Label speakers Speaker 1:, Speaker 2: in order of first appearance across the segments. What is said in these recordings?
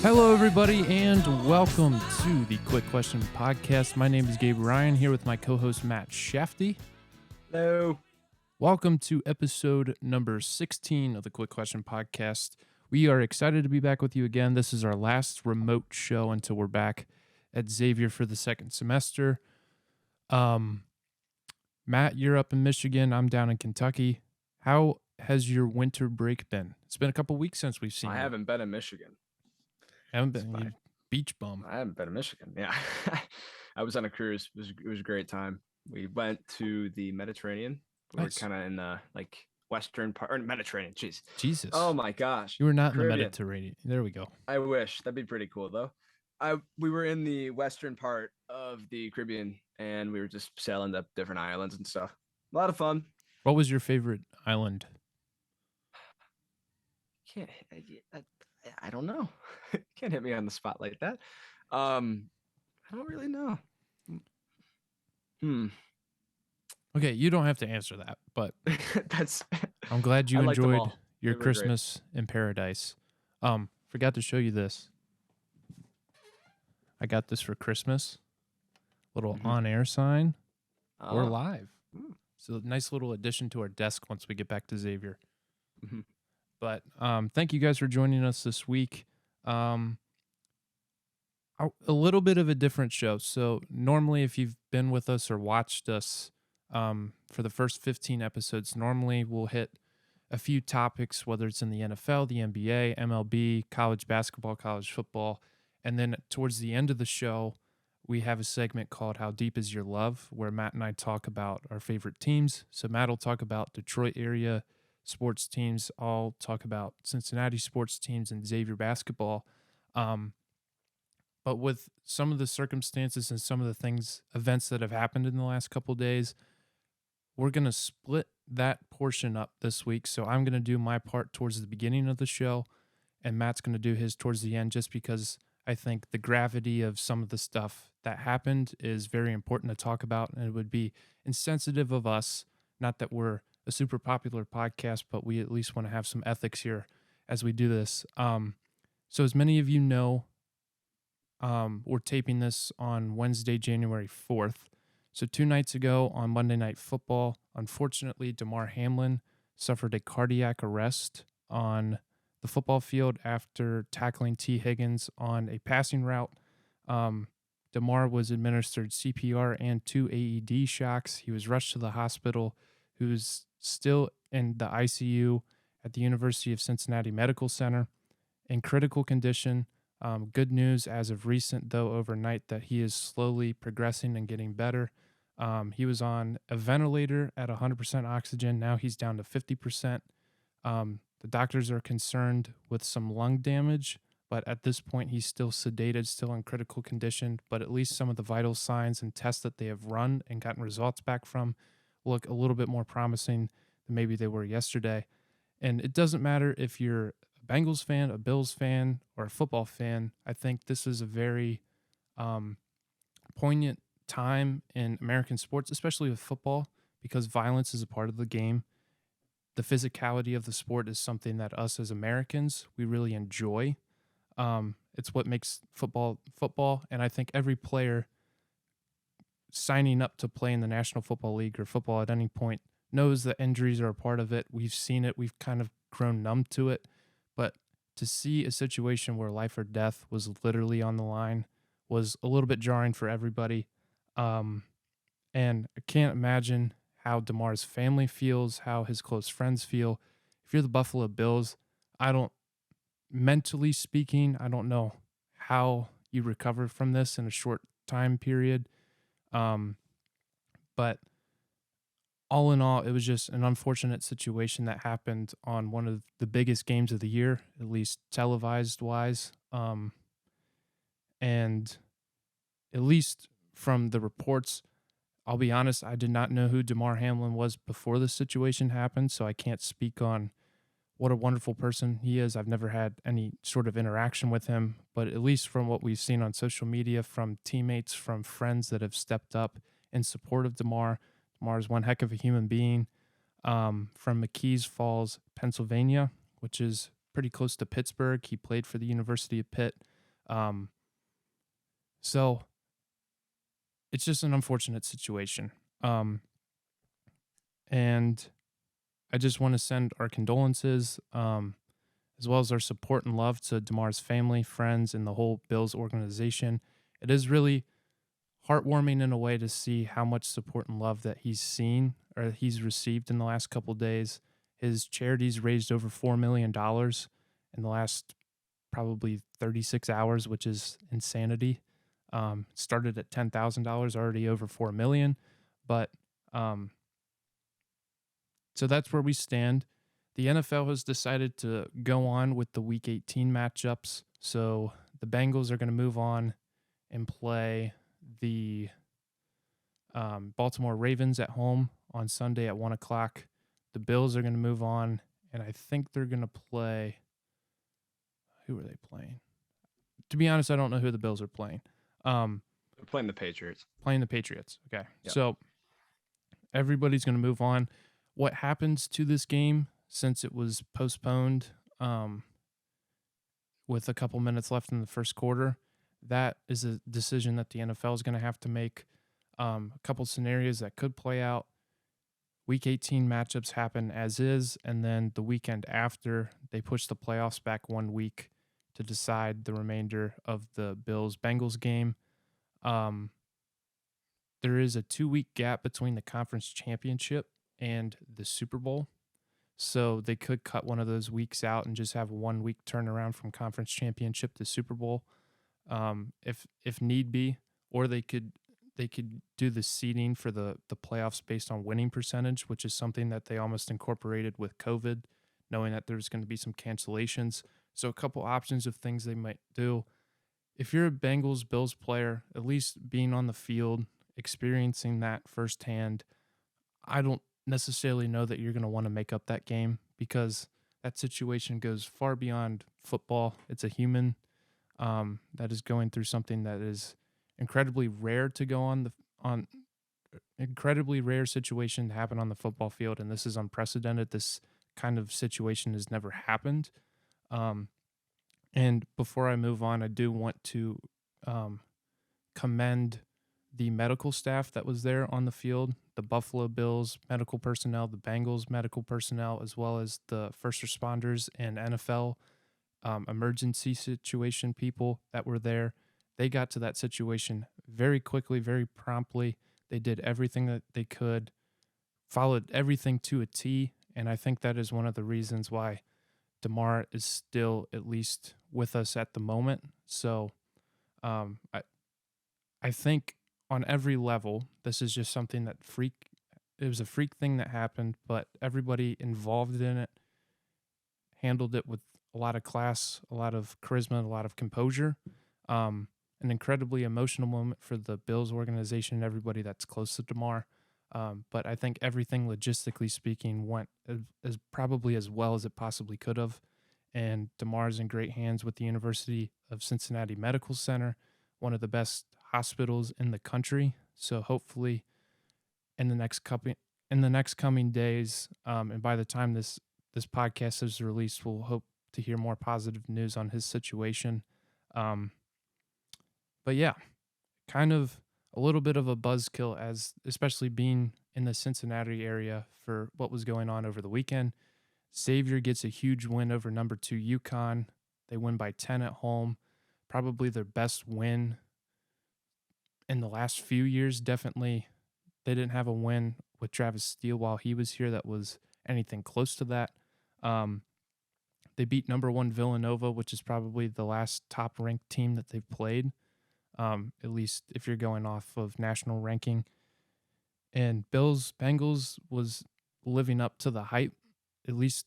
Speaker 1: Hello, everybody, and welcome to the Quick Question Podcast. My name is Gabe Ryan, here with my co-host Matt Shafty.
Speaker 2: Hello.
Speaker 1: Welcome to episode number 16 of the Quick Question Podcast. We are excited to be back with you again. This is our last remote show until we're back at Xavier for the second semester. Matt, you're up in Michigan. I'm down in Kentucky. How has your winter break been? It's been a couple weeks since we've seen you.
Speaker 2: I haven't been in Michigan.
Speaker 1: Haven't been. You beach bum.
Speaker 2: I haven't been in Michigan. Yeah. I was on a cruise. It was a great time. We went to the Mediterranean.
Speaker 1: Nice.
Speaker 2: We're kind of in the western part, or Mediterranean. Jeez.
Speaker 1: Jesus.
Speaker 2: Oh my gosh.
Speaker 1: You were not
Speaker 2: Caribbean.
Speaker 1: in the Mediterranean. There we go.
Speaker 2: I wish. That'd be pretty cool though. We were in the western part of the Caribbean, and we were just sailing up different islands and stuff. A lot of fun.
Speaker 1: What was your favorite island?
Speaker 2: I don't know. Can't hit me on the spot like that. I don't really know.
Speaker 1: Okay, you don't have to answer that, but
Speaker 2: that's.
Speaker 1: I'm glad you enjoyed your
Speaker 2: They were
Speaker 1: Christmas in paradise. Forgot to show you this. I got this for Christmas. Little on-air sign. We're live. So a nice little addition to our desk once we get back to Xavier.
Speaker 2: Mm-hmm.
Speaker 1: But thank you guys for joining us this week. A little bit of a different show. So normally if you've been with us or watched us for the first 15 episodes, normally we'll hit a few topics, whether it's in the NFL, the NBA, MLB, college basketball, college football. And then towards the end of the show, we have a segment called How Deep Is Your Love, where Matt and I talk about our favorite teams. So Matt will talk about Detroit area sports teams. I'll talk about Cincinnati sports teams and Xavier basketball. But with some of the circumstances and some of the events that have happened in the last couple of days, we're going to split that portion up this week. So I'm going to do my part towards the beginning of the show, and Matt's going to do his towards the end, just because I think the gravity of some of the stuff that happened is very important to talk about, and it would be insensitive of us, not that we're a super popular podcast, but we at least want to have some ethics here as we do this. So as many of you know, we're taping this on Wednesday, January 4th. So 2 nights ago on Monday Night Football, unfortunately, Damar Hamlin suffered a cardiac arrest on the football field after tackling T. Higgins on a passing route. Damar was administered CPR and 2 AED shocks. He was rushed to the hospital. He was still in the ICU at the University of Cincinnati Medical Center in critical condition. Good news as of recent, though, overnight, that he is slowly progressing and getting better. He was on a ventilator at 100% oxygen. Now he's down to 50%. The doctors are concerned with some lung damage, but at this point he's still sedated, still in critical condition. But at least some of the vital signs and tests that they have run and gotten results back from look a little bit more promising than maybe they were yesterday. And it doesn't matter if you're a Bengals fan, a Bills fan, or a football fan. I think this is a very poignant time in American sports, especially with football, because violence is a part of the game. The physicality of the sport is something that us as Americans, we really enjoy. It's what makes football, and I think every player signing up to play in the National Football League or football at any point knows that injuries are a part of it. We've seen it. We've kind of grown numb to it. But to see a situation where life or death was literally on the line was a little bit jarring for everybody. And I can't imagine how Damar's family feels, how his close friends feel. If you're the Buffalo Bills, mentally speaking, I don't know how you recover from this in a short time period. But all in all, it was just an unfortunate situation that happened on one of the biggest games of the year, at least televised wise. And at least from the reports, I'll be honest, I did not know who Damar Hamlin was before this situation happened, so I can't speak on what a wonderful person he is. I've never had any sort of interaction with him, but at least from what we've seen on social media, from teammates, from friends that have stepped up in support of Damar. Damar is one heck of a human being. From McKees Falls, Pennsylvania, which is pretty close to Pittsburgh. He played for the University of Pitt. Um, so it's just an unfortunate situation. And I just want to send our condolences, as well as our support and love to Damar's family, friends, and the whole Bills organization. It is really heartwarming in a way to see how much support and love that he's seen or he's received in the last couple of days. His charities raised over $4 million in the last probably 36 hours, which is insanity. Started at $10,000, already over 4 million. But um, so that's where we stand. The NFL has decided to go on with the Week 18 matchups. So the Bengals are going to move on and play the Baltimore Ravens at home on Sunday at 1 o'clock. The Bills are going to move on, and I think they're going to play. Who are they playing? To be honest, I don't know who the Bills are playing.
Speaker 2: They're playing the Patriots.
Speaker 1: Playing the Patriots. Okay.
Speaker 2: Yep.
Speaker 1: So everybody's going to move on. What happens to this game since it was postponed with a couple minutes left in the first quarter? That is a decision that the NFL is going to have to make. A couple scenarios that could play out. Week 18 matchups happen as is, and then the weekend after, they push the playoffs back 1 week to decide the remainder of the Bills-Bengals game. There is a 2-week gap between the conference championship and the Super Bowl. So they could cut one of those weeks out and just have a 1 week turnaround from conference championship to Super Bowl, if need be, or they could do the seeding for the playoffs based on winning percentage, which is something that they almost incorporated with COVID, knowing that there's going to be some cancellations. So a couple options of things they might do. If you're a Bengals Bills player, at least being on the field, experiencing that firsthand, I don't necessarily know that you're going to want to make up that game because that situation goes far beyond football. It's a human that is going through something that is incredibly rare to go on incredibly rare situation to happen on the football field, and this is unprecedented. This kind of situation has never happened. And before I move on, I do want to commend the medical staff that was there on the field, the Buffalo Bills medical personnel, the Bengals medical personnel, as well as the first responders and NFL emergency situation people that were there. They got to that situation very quickly, very promptly. They did everything that they could, followed everything to a T, and I think that is one of the reasons why Damar is still at least with us at the moment. So I think on every level, this is just something that it was a freak thing that happened, but everybody involved in it handled it with a lot of class, a lot of charisma, a lot of composure. An incredibly emotional moment for the Bills organization and everybody that's close to Damar. But I think everything logistically speaking went as probably as well as it possibly could have. And Damar's in great hands with the University of Cincinnati Medical Center, one of the best hospitals in the country. So hopefully in the next coming days, and by the time this podcast is released, we'll hope to hear more positive news on his situation. But yeah, kind of a little bit of a buzzkill, as especially being in the Cincinnati area for what was going on over the weekend. Xavier gets a huge win over number 2 UConn. They win by 10 at home, probably their best win in the last few years. Definitely, they didn't have a win with Travis Steele while he was here that was anything close to that. They beat number 1 Villanova, which is probably the last top-ranked team that they've played, at least if you're going off of national ranking. And Bengals was living up to the hype. At least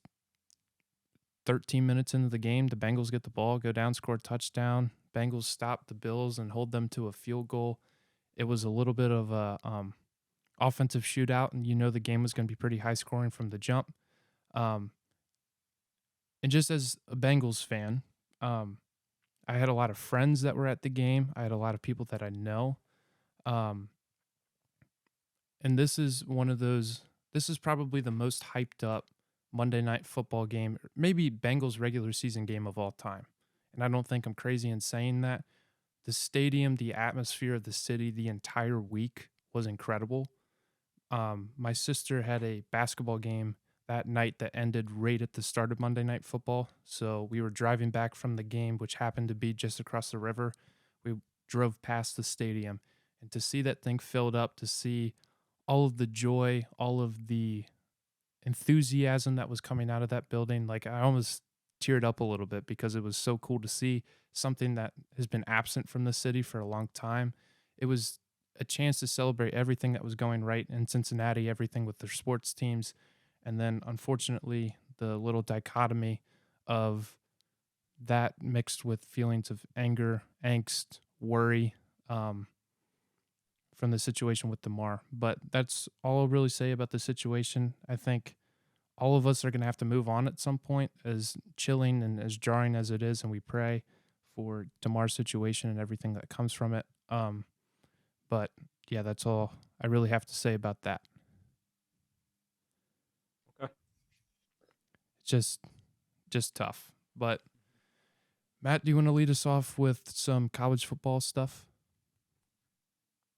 Speaker 1: 13 minutes into the game, the Bengals get the ball, go down, score a touchdown. Bengals stop the Bills and hold them to a field goal. It was a little bit of a offensive shootout, and the game was going to be pretty high scoring from the jump. And just as a Bengals fan, I had a lot of friends that were at the game. I had a lot of people that I know. And this is this is probably the most hyped up Monday Night Football game, maybe Bengals regular season game of all time. and I don't think I'm crazy in saying that. The stadium, the atmosphere of the city, the entire week was incredible. My sister had a basketball game that night that ended right at the start of Monday Night Football. So we were driving back from the game, which happened to be just across the river. We drove past the stadium, and to see that thing filled up, to see all of the joy, all of the enthusiasm that was coming out of that building, like I almost teared up a little bit because it was so cool to see something that has been absent from the city for a long time. It was a chance to celebrate everything that was going right in Cincinnati, everything with their sports teams. And then unfortunately, the little dichotomy of that mixed with feelings of anger, angst, worry, um, from the situation with Damar. But that's all I'll really say about the situation. I think all of us are going to have to move on at some point, as chilling and as jarring as it is, and we pray for Damar's situation and everything that comes from it. But yeah, that's all I really have to say about that.
Speaker 2: Okay.
Speaker 1: Just tough. But Matt, do you want to lead us off with some college football stuff?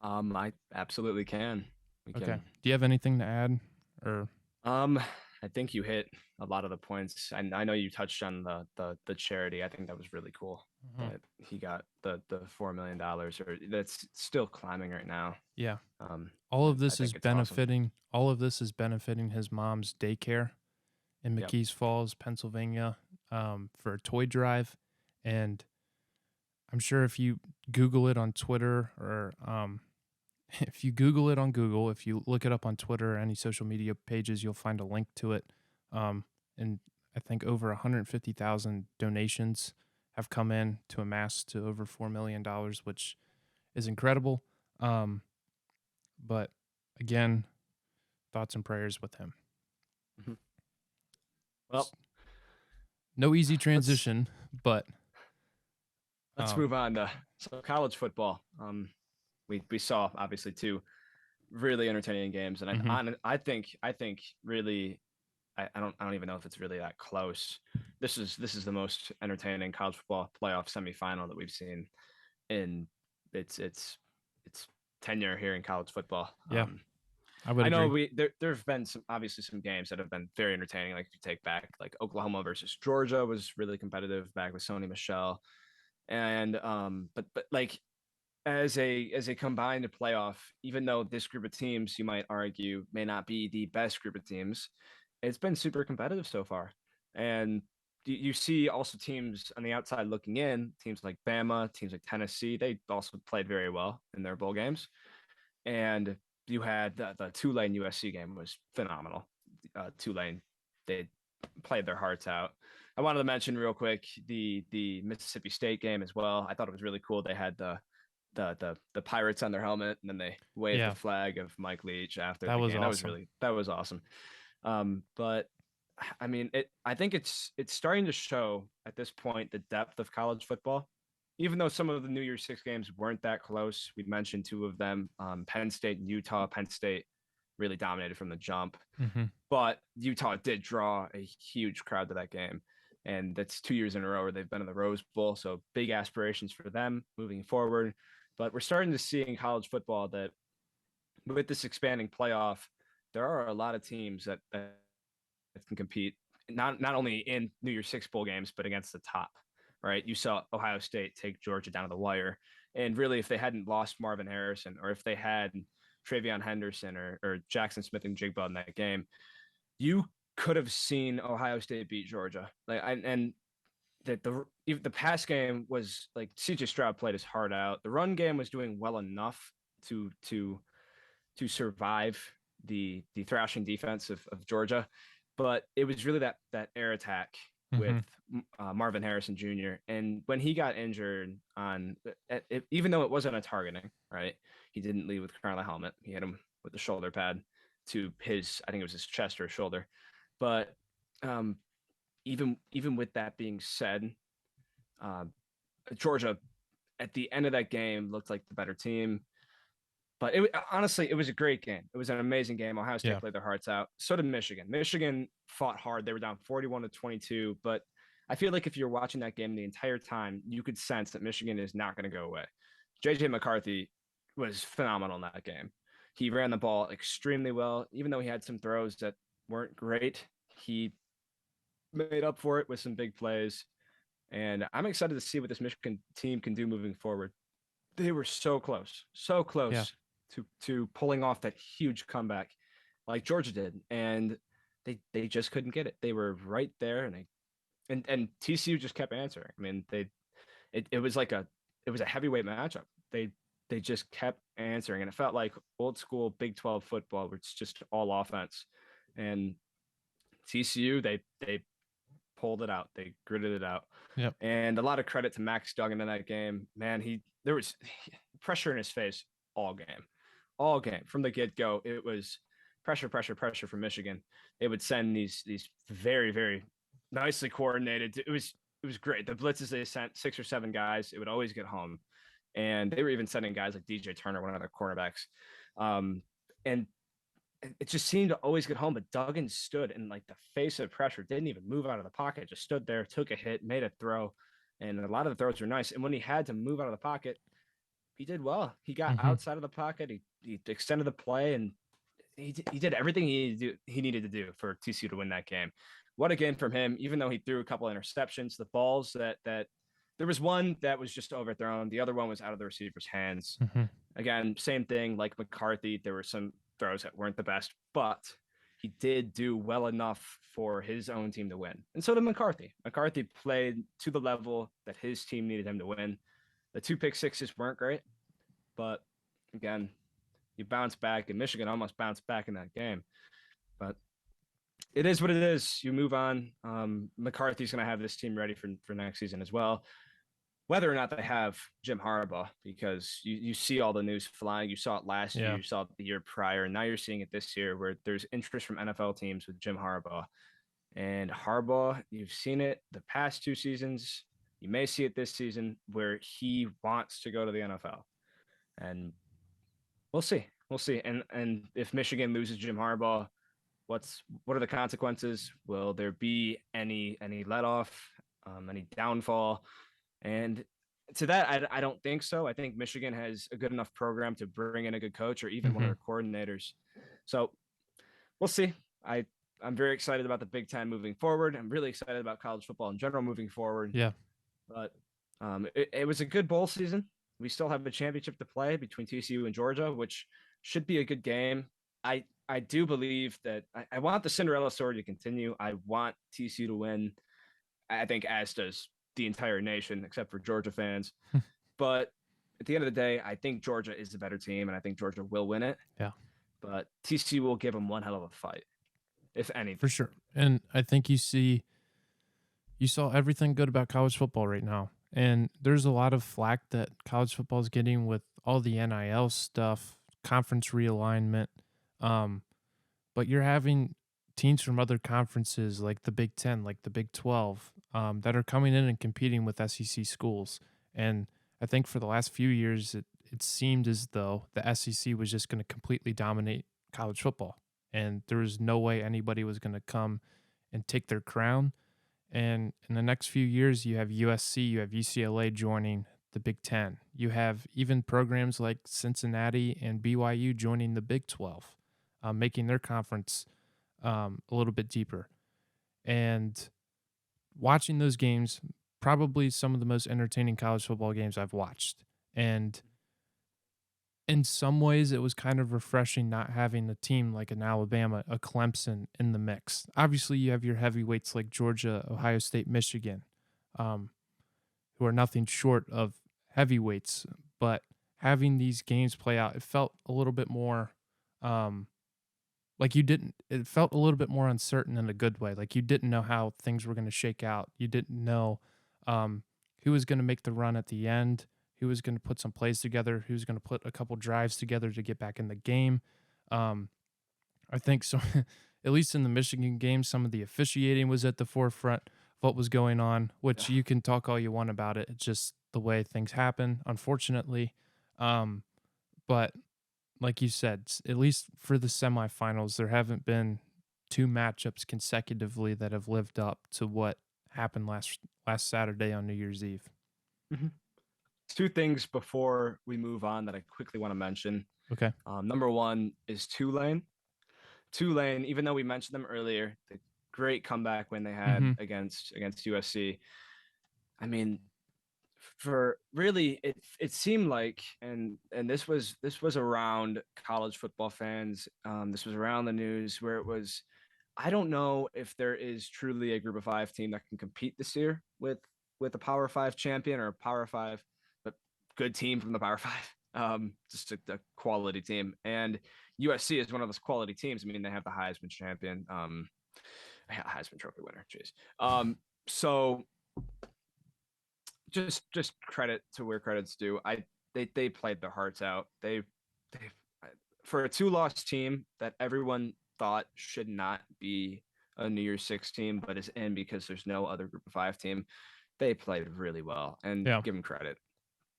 Speaker 2: I absolutely can. We
Speaker 1: Okay.
Speaker 2: can.
Speaker 1: Do you have anything to add, or
Speaker 2: Um, I think you hit a lot of the points. I know you touched on the charity. I think that was really cool
Speaker 1: Mhm.
Speaker 2: that he got the $4 million, or that's still climbing right now.
Speaker 1: Yeah,
Speaker 2: Um,
Speaker 1: all of
Speaker 2: I
Speaker 1: this is
Speaker 2: think it's awesome.
Speaker 1: benefiting. All of this is benefiting his mom's daycare in
Speaker 2: Yep.
Speaker 1: McKees Falls, Pennsylvania, for a toy drive. And I'm sure if you Google it on Twitter, or if you Google it on Google, if you look it up on Twitter or any social media pages, you'll find a link to it. And I think over 150,000 donations have come in to amass to over $4 million, which is incredible. Um, but again, thoughts and prayers with him.
Speaker 2: Mhm. Well,
Speaker 1: No easy
Speaker 2: let's
Speaker 1: transition, but
Speaker 2: let's
Speaker 1: um,
Speaker 2: move on to college football. We saw obviously two really entertaining games, and
Speaker 1: mhm.
Speaker 2: I think really I don't even know if it's really that close. This is the most entertaining college football playoff semifinal that we've seen in its tenure here in college football.
Speaker 1: Yeah, I would
Speaker 2: I know
Speaker 1: agree.
Speaker 2: there have been some obviously some games that have been very entertaining. Like if you take back like Oklahoma versus Georgia was really competitive back with Sony Michelle, and but like as a combined playoff, even though this group of teams you might argue may not be the best group of teams, it's been super competitive so far. And you see also teams on the outside looking in, teams like Bama, teams like Tennessee, they also played very well in their bowl games. And you had the Tulane USC game was phenomenal. Tulane, they played their hearts out. I wanted to mention real quick the Mississippi State game as well. I thought it was really cool. They had the Pirates on their helmet, and then they waved the
Speaker 1: Yeah,
Speaker 2: flag of Mike Leach after
Speaker 1: that
Speaker 2: the
Speaker 1: was
Speaker 2: game.
Speaker 1: awesome.
Speaker 2: That was awesome. But I mean, I think it's starting to show at this point the depth of college football. Even though some of the New Year's Six games weren't that close, we mentioned two of them: Penn State and Utah. Penn State really dominated from the jump,
Speaker 1: Hmm.
Speaker 2: but Utah did draw a huge crowd to that game. And that's 2 years in a row where they've been in the Rose Bowl. So big aspirations for them moving forward. But we're starting to see in college football that with this expanding playoff, there are a lot of teams that can compete not only in New Year's Six bowl games, but against the top. Right? You saw Ohio State take Georgia down to the wire, and really, if they hadn't lost Marvin Harrison, or if they had Travion Henderson or Jackson Smith and Jigba in that game, you could have seen Ohio State beat Georgia. And that the pass game was like CJ Stroud played his heart out. The run game was doing well enough to to to survive the thrashing defense of Georgia, but it was really that air attack with
Speaker 1: Hmm.
Speaker 2: Marvin Harrison Jr. And when he got injured on, even though it wasn't a targeting, right? He didn't lead with Carla helmet. He hit him with the shoulder pad to his, I think it was his chest or shoulder. But um, even with that being said, uh, Georgia at the end of that game looked like the better team. But honestly, it was a great game. It was an amazing game. Ohio State
Speaker 1: Yeah.
Speaker 2: played their hearts out. So did Michigan. Michigan fought hard. They were down 41-22, but I feel like if you're watching that game the entire time, you could sense that Michigan is not going to go away. JJ McCarthy was phenomenal in that game. He ran the ball extremely well, even though he had some throws that weren't great. He made up for it with some big plays. And I'm excited to see what this Michigan team can do moving forward. They were so
Speaker 1: Yeah.
Speaker 2: close to pulling off that huge comeback like Georgia did. And they just couldn't get it. They were right there and TCU just kept answering. I mean, it was like it was a heavyweight matchup. They just kept answering, and it felt like old school Big 12 football, where it's just all offense. And TCU, they pulled it out. They gritted it out.
Speaker 1: Yep.
Speaker 2: And a lot of credit to Max Duggan in that game. Man, there was pressure in his face all game from the get go. It was pressure from Michigan. They would send these very, very nicely coordinated. It was great. The blitzes they sent 6 or 7 guys. It would always get home, and they were even sending guys like DJ Turner, one of their cornerbacks, and it just seemed to always get home. But Duggan stood in like the face of pressure, didn't even move out of the pocket, just stood there, took a hit, made a throw, and a lot of the throws were nice. And when he had to move out of the pocket, he did well. He got outside of the pocket, he extended the play, and he did everything he needed to do for TCU to win that game. What a game from him! Even though he threw a couple of interceptions, the balls that there was one that was just overthrown, the other one was out of the receiver's hands. Again, same thing like McCarthy. There were some throws that weren't the best, but he did do well enough for his own team to win. And so did McCarthy. McCarthy played to the level that his team needed him to win. The 2 pick sixes weren't great, but again, you bounce back, and Michigan almost bounced back in that game. But it is what it is. You move on. McCarthy's going to have this team ready for next season as well. Whether or not they have Jim Harbaugh, because you see all the news flying. You saw it last year, you saw it the year prior, and now you're seeing it this year where there's interest from NFL teams with Jim Harbaugh. And Harbaugh, you've seen it the past 2 seasons. You may see it this season where he wants to go to the NFL. And we'll see. And if Michigan loses Jim Harbaugh, what are the consequences? Will there be any let off, any downfall? And to that, I don't think so. I think Michigan has a good enough program to bring in a good coach or even one of their coordinators. So we'll see. I'm very excited about the Big Ten moving forward. I'm really excited about college football in general moving forward.
Speaker 1: Yeah.
Speaker 2: But it was a good bowl season. We still have a championship to play between TCU and Georgia, which should be a good game. I do believe that I want the Cinderella story to continue. I want TCU to win. I think as does the entire nation, except for Georgia fans. But at the end of the day, I think Georgia is the better team, and I think Georgia will win it.
Speaker 1: Yeah.
Speaker 2: But TCU will give them one hell of a fight, if anything.
Speaker 1: For sure. And I think you saw everything good about college football right now. And there's a lot of flack that college football is getting with all the NIL stuff, conference realignment. But you're having teams from other conferences like the Big 10, like the Big 12, that are coming in and competing with SEC schools. And I think for the last few years, it seemed as though the SEC was just going to completely dominate college football. And there was no way anybody was going to come and take their crown. And in the next few years, you have USC, you have UCLA joining the Big 10. You have even programs like Cincinnati and BYU joining the Big 12, making their conference a little bit deeper. And watching those games, probably some of the most entertaining college football games I've watched. And in some ways, it was kind of refreshing not having a team like an Alabama, a Clemson in the mix. Obviously, you have your heavyweights like Georgia, Ohio State, Michigan, who are nothing short of heavyweights. But having these games play out, it felt a little bit more it felt a little bit more uncertain in a good way. Like you didn't know how things were going to shake out. You didn't know who was going to make the run at the end, who was going to put some plays together, who was going to put a couple drives together to get back in the game. I think so. At least in the Michigan game, some of the officiating was at the forefront of what was going on, which you can talk all you want about it. It's just the way things happen, unfortunately. But like you said, at least for the semifinals, there haven't been 2 matchups consecutively that have lived up to what happened last Saturday on New Year's Eve.
Speaker 2: Mhm. Two things before we move on that I quickly want to mention.
Speaker 1: Okay.
Speaker 2: Number one is Tulane. Tulane, even though we mentioned them earlier, the great comeback when they had
Speaker 1: Mm-hmm.
Speaker 2: against USC. I mean, for really, it seemed like, and this was around college football fans. This was around the news where it was. I don't know if there is truly a Group of Five team that can compete this year with a Power Five champion or a Power Five, but good team from the Power Five. Just a quality team, and USC is one of those quality teams. I mean, they have the Heisman champion, Heisman Trophy winner. Jeez. So just credit to where credit's due. They played their hearts out. They for a two-loss team that everyone thought should not be a New Year's Six team, but is in because there's no other Group of Five team. They played really well, and
Speaker 1: Yeah.
Speaker 2: give them credit.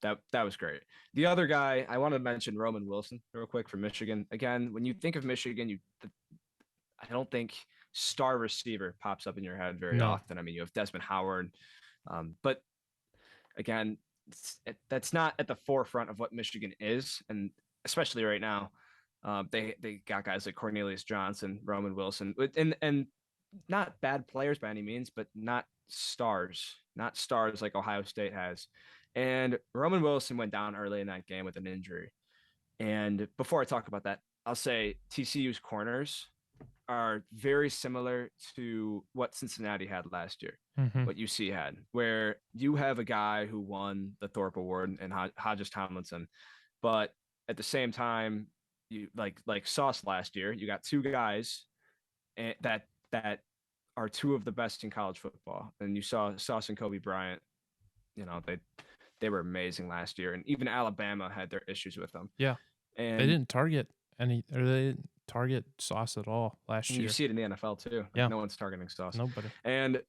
Speaker 2: That was great. The other guy I want to mention, Roman Wilson, real quick from Michigan. Again, when you think of Michigan, I don't think star receiver pops up in your head very
Speaker 1: No.
Speaker 2: often. I mean, you have Desmond Howard, but again, that's not at the forefront of what Michigan is, and especially right now, they got guys like Cornelius Johnson, Roman Wilson, and not bad players by any means, but not stars like Ohio State has. And Roman Wilson went down early in that game with an injury. And before I talk about that, I'll say TCU's corners are very similar to what Cincinnati had last year,
Speaker 1: Mm-hmm.
Speaker 2: what UC had, where you have a guy who won the Thorpe Award and Hodges Tomlinson, but at the same time, you like Sauce last year, you got two guys that are two of the best in college football, and you saw Sauce and Kobe Bryant. You know they were amazing last year, and even Alabama had their issues with them.
Speaker 1: Yeah. They
Speaker 2: And
Speaker 1: didn't target they didn't target Sauce at all last
Speaker 2: you
Speaker 1: year.
Speaker 2: see it in the NFL too. Like
Speaker 1: Yeah.
Speaker 2: no one's targeting Sauce.
Speaker 1: Nobody.
Speaker 2: And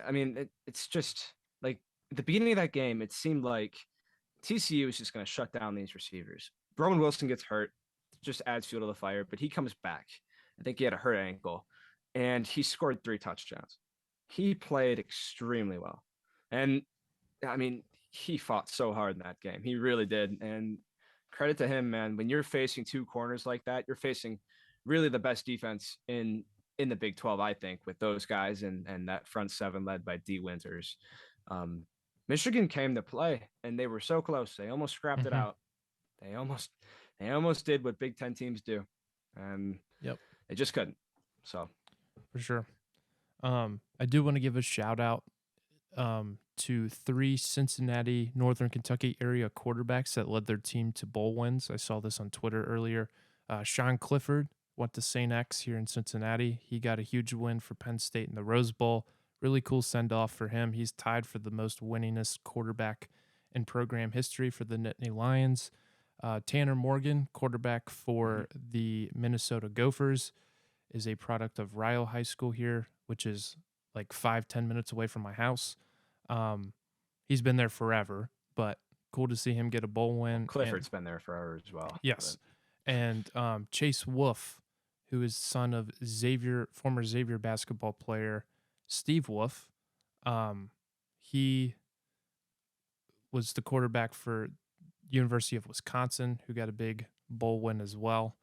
Speaker 2: I mean, it's just like at the beginning of that game, it seemed like TCU is just going to shut down these receivers. Roman Wilson gets hurt, just adds fuel to the fire, but he comes back. I think he had a hurt ankle, and he scored 3 touchdowns. He played extremely well. And I mean, he fought so hard in that game. He really did. And credit to him, man. When you're facing two corners like that, you're facing really the best defense in the Big 12, I think, with those guys and that front seven led by D Winters. Michigan came to play, and they were so close. They almost scrapped it
Speaker 1: Mm-hmm.
Speaker 2: out. They almost did what Big Ten teams do, and
Speaker 1: Yep.
Speaker 2: they just couldn't. So
Speaker 1: For sure. I do want to give a shout out to 3 Cincinnati, Northern Kentucky area quarterbacks that led their team to bowl wins. I saw this on Twitter earlier. Sean Clifford went to St. X here in Cincinnati. He got a huge win for Penn State in the Rose Bowl. Really cool send off for him. He's tied for the most winningest quarterback in program history for the Nittany Lions. Tanner Morgan, quarterback for the Minnesota Gophers, is a product of Ryle High School here, which is like 5-10 minutes away from my house. He's been there forever, but cool to see him get a bowl win.
Speaker 2: Clifford's been there forever as well.
Speaker 1: Yes. And Chase Wolf, who is son of former Xavier basketball player Steve Wolf. He was the quarterback for University of Wisconsin, who got a big bowl win as well.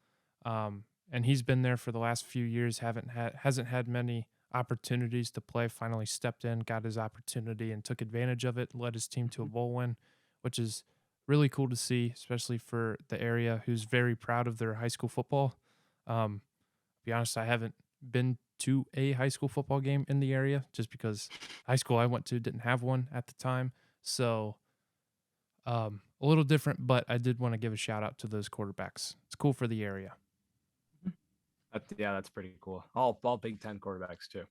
Speaker 1: And he's been there for the last few years. Hasn't had many opportunities to play. Finally stepped in, got his opportunity, and took advantage of it. Led his team to a bowl win, which is really cool to see, especially for the area who's very proud of their high school football. Be honest, I haven't been to a high school football game in the area just because high school I went to didn't have one at the time. So a little different, but I did want to give a shout out to those quarterbacks. It's cool for the area.
Speaker 2: Yeah, that's pretty cool. All Big Ten quarterbacks too.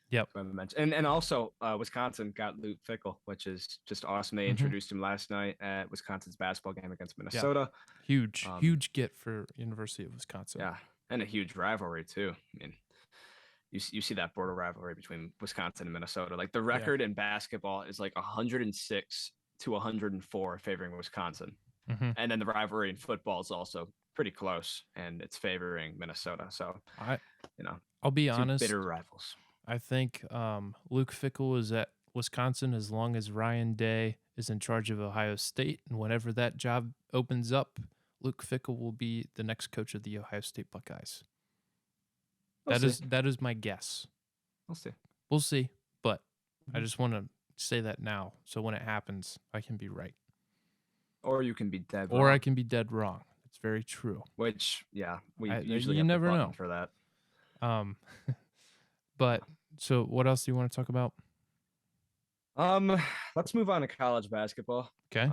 Speaker 1: Yep.
Speaker 2: And also Wisconsin got Luke Fickell, which is just awesome. They introduced him last night at Wisconsin's basketball game against Minnesota.
Speaker 1: Huge get for University of Wisconsin.
Speaker 2: Yeah, and a huge rivalry too. I mean, you see that border rivalry between Wisconsin and Minnesota. Like the record in basketball is like 106 to 104 favoring Wisconsin. And then the rivalry in football is also pretty close, and it's favoring Minnesota. So
Speaker 1: I'll be honest.
Speaker 2: Bitter rivals.
Speaker 1: I think Luke Fickell is at Wisconsin as long as Ryan Day is in charge of Ohio State. And whenever that job opens up, Luke Fickell will be the next coach of the Ohio State Buckeyes.
Speaker 2: We'll see.
Speaker 1: That is my guess.
Speaker 2: We'll see.
Speaker 1: We'll see. But I just want to say that now. So when it happens, I can be right.
Speaker 2: Or you can be dead
Speaker 1: Or
Speaker 2: wrong.
Speaker 1: I can be dead wrong. It's very true.
Speaker 2: Which, yeah, we
Speaker 1: you
Speaker 2: usually have
Speaker 1: never
Speaker 2: the button
Speaker 1: know
Speaker 2: for that.
Speaker 1: But so what else do you want to talk about?
Speaker 2: Let's move on to college basketball.
Speaker 1: Okay.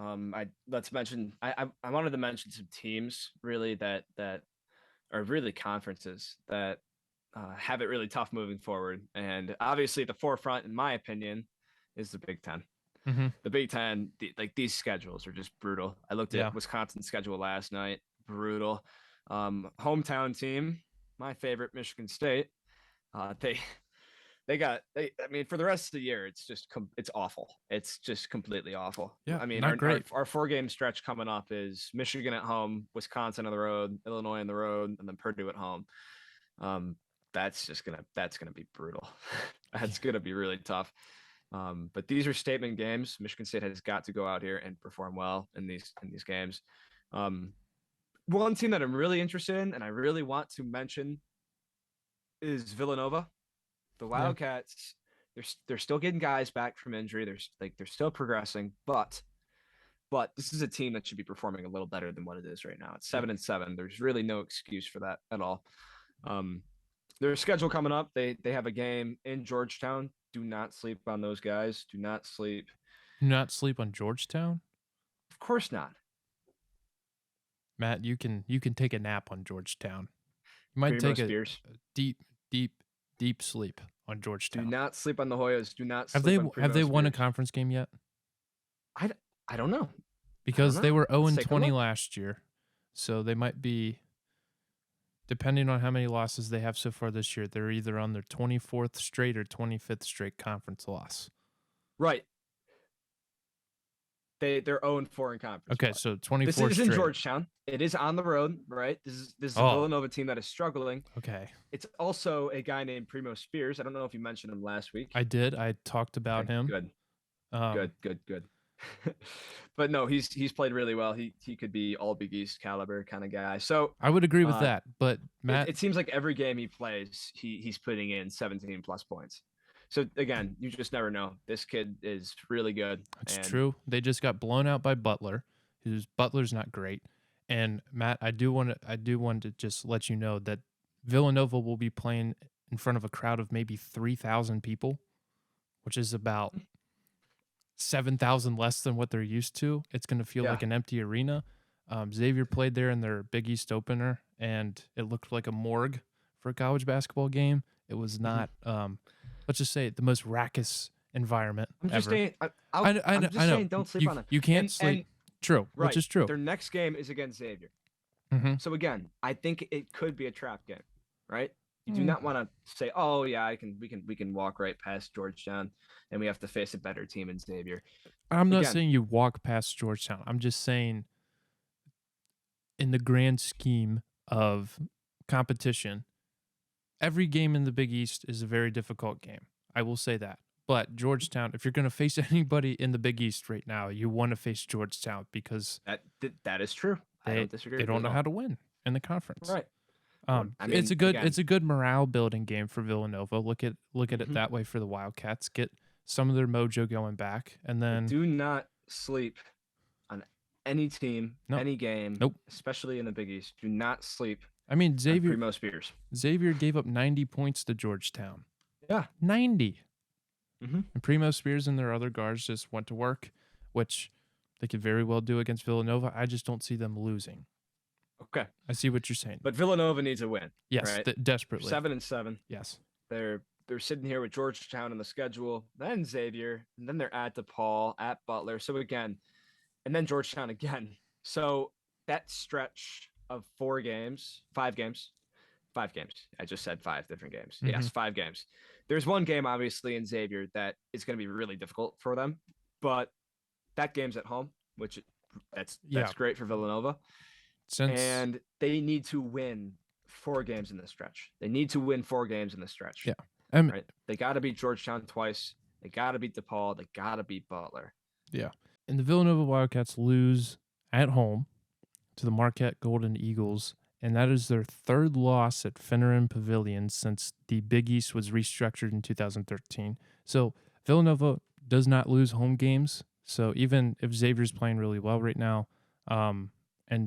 Speaker 2: Let's mention. I wanted to mention some teams really that are really conferences that have it really tough moving forward. And obviously, at the forefront, in my opinion, is the Big Ten.
Speaker 1: Mm-hmm.
Speaker 2: The Big Ten, these schedules are just brutal. I looked at Wisconsin's schedule last night. Brutal. Hometown team, my favorite, Michigan State. I mean, for the rest of the year, it's awful. It's just completely awful.
Speaker 1: Yeah,
Speaker 2: I mean,
Speaker 1: not great.
Speaker 2: Our 4-game stretch coming up is Michigan at home, Wisconsin on the road, Illinois on the road, and then Purdue at home. That's gonna be brutal. That's gonna be really tough. But these are statement games. Michigan State has got to go out here and perform well in these games. One team that I'm really interested in and I really want to mention is Villanova. The Wildcats, they're still getting guys back from injury. They're still progressing, but this is a team that should be performing a little better than what it is right now. It's 7-7. There's really no excuse for that at all. Their schedule coming up, they have a game in Georgetown. Do not sleep on those guys. Do not sleep.
Speaker 1: Do not sleep on Georgetown?
Speaker 2: Of course not.
Speaker 1: Matt, you can take a nap on Georgetown. You might take a deep sleep on Georgetown.
Speaker 2: Do not sleep on the Hoyas. Do not
Speaker 1: sleep
Speaker 2: on Primo
Speaker 1: Have they won a
Speaker 2: Spears.
Speaker 1: conference game yet?
Speaker 2: I don't know.
Speaker 1: Because they were 0-20 last year. So they might be, depending on how many losses they have so far this year, they're either on their 24th straight or 25th straight conference loss.
Speaker 2: Right. They're 0-4 in conference.
Speaker 1: Okay, so 24
Speaker 2: This is
Speaker 1: straight.
Speaker 2: in Georgetown. It is on the road, right? This is a Villanova team that is struggling.
Speaker 1: Okay.
Speaker 2: It's also a guy named Primo Spears. I don't know if you mentioned him last week.
Speaker 1: I did. I talked about him.
Speaker 2: Good. Good. But no, he's played really well. He could be all Big East caliber kind of guy. So
Speaker 1: I would agree with that. But Matt,
Speaker 2: it seems like every game he plays, he's putting in 17 plus points. So again, you just never know. This kid is really good.
Speaker 1: It's true. They just got blown out by Butler, Butler's not great. And Matt, I do want to just let you know that Villanova will be playing in front of a crowd of maybe 3,000 people, which is about 7,000 less than what they're used to. It's going to feel like an empty arena. Xavier played there in their Big East opener, and it looked like a morgue for a college basketball game. It was not, let's just say, the most raucous environment ever.
Speaker 2: I'm just saying, don't sleep on it.
Speaker 1: You can't sleep. True,
Speaker 2: right,
Speaker 1: which is true.
Speaker 2: Their next game is against Xavier.
Speaker 1: Mm-hmm.
Speaker 2: So again, I think it could be a trap game, right? You do not want to say, "Oh yeah, we can walk right past Georgetown, and we have to face a better team in Xavier."
Speaker 1: I'm not saying you walk past Georgetown. I'm just saying, in the grand scheme of competition, every game in the Big East is a very difficult game. I will say that. But Georgetown, if you're going to face anybody in the Big East right now, you want to face Georgetown because
Speaker 2: that is true. I don't disagree.
Speaker 1: They don't know how to win in the conference.
Speaker 2: Right.
Speaker 1: It's a good morale building game for Villanova. Look at it that way for the Wildcats. Get some of their mojo going back, and then
Speaker 2: do not sleep on any team, any game, especially in the Big East. Do not sleep.
Speaker 1: I mean,
Speaker 2: Primo Spears.
Speaker 1: Xavier gave up 90 points to Georgetown.
Speaker 2: Yeah,
Speaker 1: 90. And Primo Spears and their other guards just went to work, which they could very well do against Villanova. I just don't see them losing.
Speaker 2: Okay.
Speaker 1: I see what you're saying.
Speaker 2: But Villanova needs a win.
Speaker 1: Yes,
Speaker 2: right?
Speaker 1: Desperately.
Speaker 2: 7-7.
Speaker 1: Yes.
Speaker 2: They're sitting here with Georgetown on the schedule, then Xavier, and then they're at DePaul, at Butler. So again, and then Georgetown again. So that stretch of 5 games. I just said 5 different games. Mm-hmm. Yes, 5 games. There's one game, obviously, in Xavier that is going to be really difficult for them. But that game's at home, which that's great for Villanova. And they need to win 4 games in the stretch.
Speaker 1: Yeah.
Speaker 2: right? They got to beat Georgetown twice. They got to beat DePaul. They got to beat Butler.
Speaker 1: Yeah. And the Villanova Wildcats lose at home to the Marquette Golden Eagles, and that is their third loss at Finneran Pavilion since the Big East was restructured in 2013. So Villanova does not lose home games. So even if Xavier's playing really well right now, and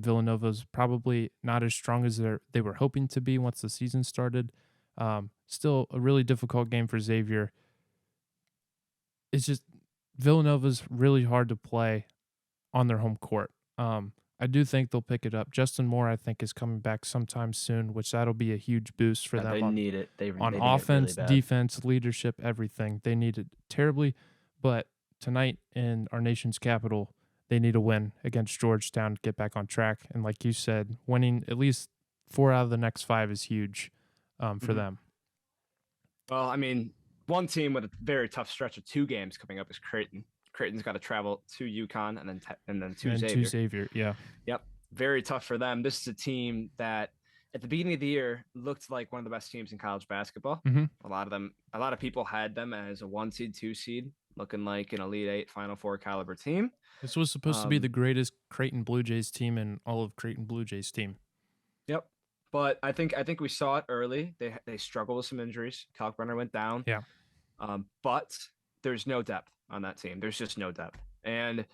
Speaker 1: Villanova's probably not as strong as they were hoping to be once the season started, still a really difficult game for Xavier. It's just Villanova's really hard to play on their home court. I do think they'll pick it up. Justin Moore, I think, is coming back sometime soon, which that'll be a huge boost for them.
Speaker 2: They need it.
Speaker 1: On
Speaker 2: need
Speaker 1: offense,
Speaker 2: it really
Speaker 1: defense, leadership, everything. They need it terribly. But tonight in our nation's capital, they need a win against Georgetown to get back on track. And like you said, winning at least 4 out of the next 5 is huge for them.
Speaker 2: Well, I mean, one team with a very tough stretch of 2 games coming up is Creighton. Creighton's got to travel to UConn and then to Xavier.
Speaker 1: To Xavier, yeah.
Speaker 2: Yep. Very tough for them. This is a team that at the beginning of the year looked like one of the best teams in college basketball.
Speaker 1: Mm-hmm.
Speaker 2: A lot of people had them as a 1 seed, 2 seed, looking like an Elite 8 Final 4 caliber team.
Speaker 1: This was supposed to be the greatest Creighton Blue Jays team in all of Creighton Blue Jays team.
Speaker 2: Yep. But I think we saw it early. They struggled with some injuries. Kalkbrenner went down.
Speaker 1: Yeah.
Speaker 2: But there's no depth on that team. There's just no depth. And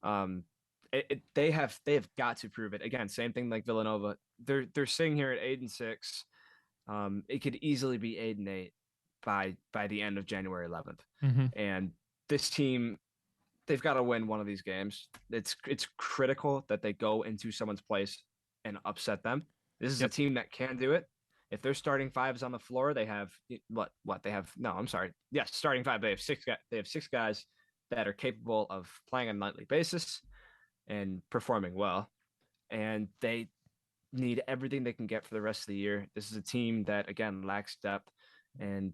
Speaker 2: they have got to prove it. Again, same thing like Villanova. They're sitting here at 8-6. It could easily be 8-8 by the end of January 11th.
Speaker 1: Mm-hmm.
Speaker 2: And this team, they've got to win one of these games. It's critical that they go into someone's place and upset them. This is a team that can do it. If they're starting 5s on the floor, they have what they have. No, I'm sorry. Yes, starting 5. They have 6 guys. They have 6 guys that are capable of playing on a nightly basis and performing well. And they need everything they can get for the rest of the year. This is a team that, again, lacks depth, and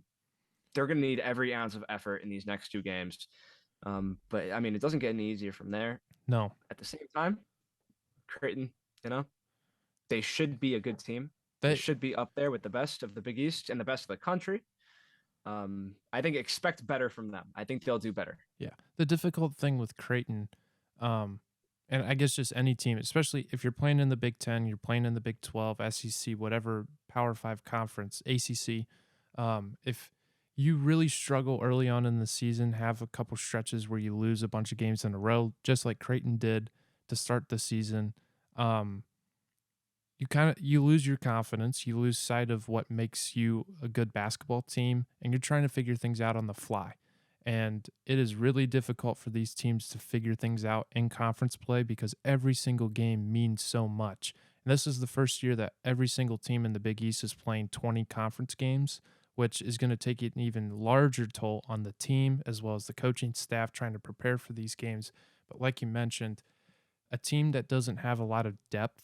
Speaker 2: they're going to need every ounce of effort in these next 2 games. But I mean, it doesn't get any easier from there.
Speaker 1: No.
Speaker 2: At the same time, Creighton, they should be a good team. They should be up there with the best of the Big East and the best of the country. I think expect better from them. I think they'll do better.
Speaker 1: Yeah. The difficult thing with Creighton, and I guess just any team, especially if you're playing in the Big 10, you're playing in the Big 12, SEC, whatever Power 5 conference, ACC, if you really struggle early on in the season, have a couple stretches where you lose a bunch of games in a row, just like Creighton did to start the season, you lose your confidence, you lose sight of what makes you a good basketball team, and you're trying to figure things out on the fly. And it is really difficult for these teams to figure things out in conference play because every single game means so much. And this is the first year that every single team in the Big East is playing 20 conference games, which is going to take an even larger toll on the team as well as the coaching staff trying to prepare for these games. But like you mentioned, a team that doesn't have a lot of depth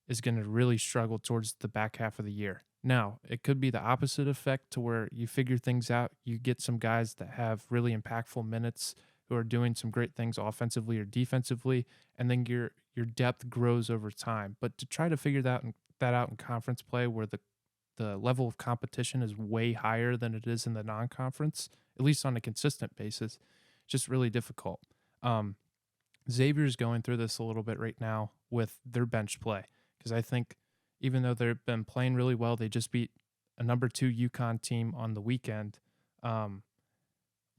Speaker 1: is going to really struggle towards the back half of the year. Now, it could be the opposite effect to where you figure things out. You get some guys that have really impactful minutes who are doing some great things offensively or defensively, and then your depth grows over time. But to try to figure that out in conference play where the level of competition is way higher than it is in the non-conference, at least on a consistent basis, just really difficult. Xavier's going through this a little bit right now with their bench play because I think even though they've been playing really well, they just beat a number 2 UConn team on the weekend.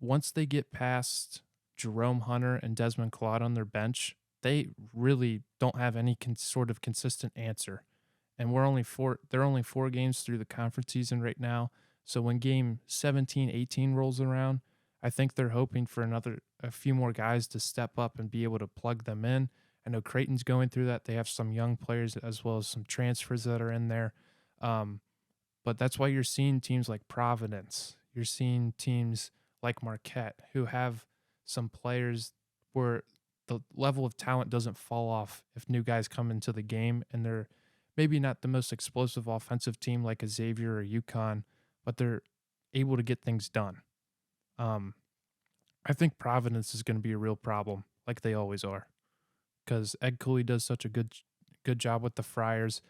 Speaker 1: Once they get past Jerome Hunter and Desmond Claude on their bench, they really don't have any sort of consistent answer. And they're only 4 games through the conference season right now. So when game 17, 18 rolls around, I think they're hoping for a few more guys to step up and be able to plug them in. I know Creighton's going through that. They have some young players as well as some transfers that are in there. But that's why you're seeing teams like Providence. You're seeing teams like Marquette who have some players where the level of talent doesn't fall off if new guys come into the game, and they're maybe not the most explosive offensive team like a Xavier or UConn, but they're able to get things done. I think Providence is going to be a real problem, like they always are, because Ed Cooley does such a good job with the Friars.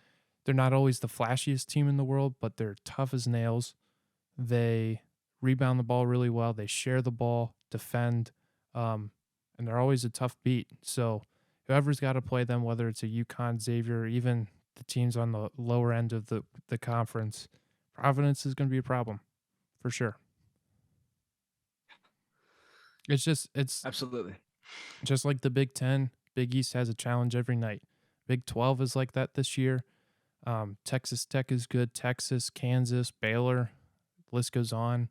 Speaker 1: They're not always the flashiest team in the world, but they're tough as nails. They rebound the ball really well. They share the ball, defend, and they're always a tough beat. So whoever's got to play them, whether it's a UConn, Xavier, or even the teams on the lower end of the conference, Providence is going to be a problem for sure. It's
Speaker 2: Absolutely.
Speaker 1: just like the Big Ten. Big East has a challenge every night. Big 12 is like that this year. Texas Tech is good. Texas, Kansas, Baylor, list goes on.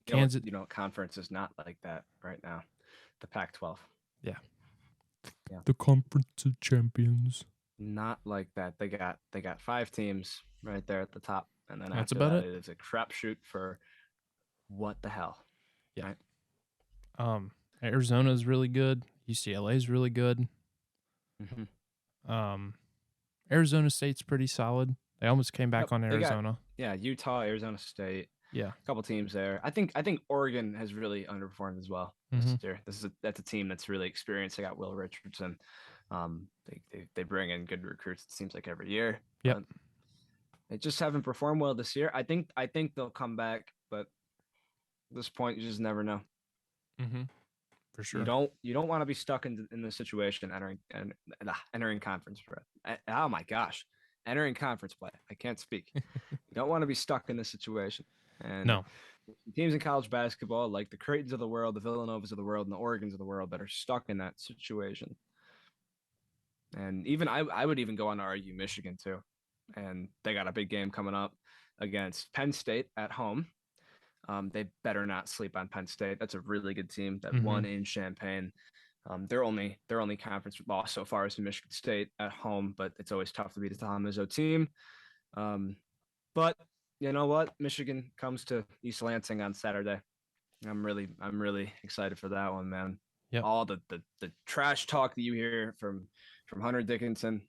Speaker 1: Kansas,
Speaker 2: Conference is not like that right now. The Pac-12.
Speaker 1: Yeah. The Conference of Champions.
Speaker 2: Not like that. They got 5 teams right there at the top, and then
Speaker 1: that's
Speaker 2: after
Speaker 1: about
Speaker 2: that,
Speaker 1: it.
Speaker 2: It is a crapshoot for what the hell.
Speaker 1: Yeah.
Speaker 2: Right?
Speaker 1: Arizona is really good. UCLA is really good.
Speaker 2: Mm-hmm.
Speaker 1: Arizona State's pretty solid. They almost came back on Arizona.
Speaker 2: Utah, Arizona State.
Speaker 1: Yeah,
Speaker 2: a couple teams there. I think Oregon has really underperformed as well this year. That's a team that's really experienced. They got Will Richardson. They bring in good recruits. It seems like every year.
Speaker 1: Yep.
Speaker 2: They just haven't performed well this year. I think they'll come back, but at this point, you just never know.
Speaker 1: Mm-hmm. For sure.
Speaker 2: You don't want to be stuck in this situation entering conference play. Oh my gosh, entering conference play. I can't speak. You don't want to be stuck in this situation. And
Speaker 1: no.
Speaker 2: Teams in college basketball, like the Creightons of the world, the Villanovas of the world, and the Oregons of the world, that are stuck in that situation. And even I would even go on to argue Michigan too. And they got a big game coming up against Penn State at home. They better not sleep on Penn State. That's a really good team that won in Champaign. Their only conference loss so far is to Michigan State at home, but it's always tough to beat a Tom Izzo team. But you know what? Michigan comes to East Lansing on Saturday. I'm really excited for that one, man.
Speaker 1: Yep.
Speaker 2: All the trash talk that you hear from Hunter Dickinson.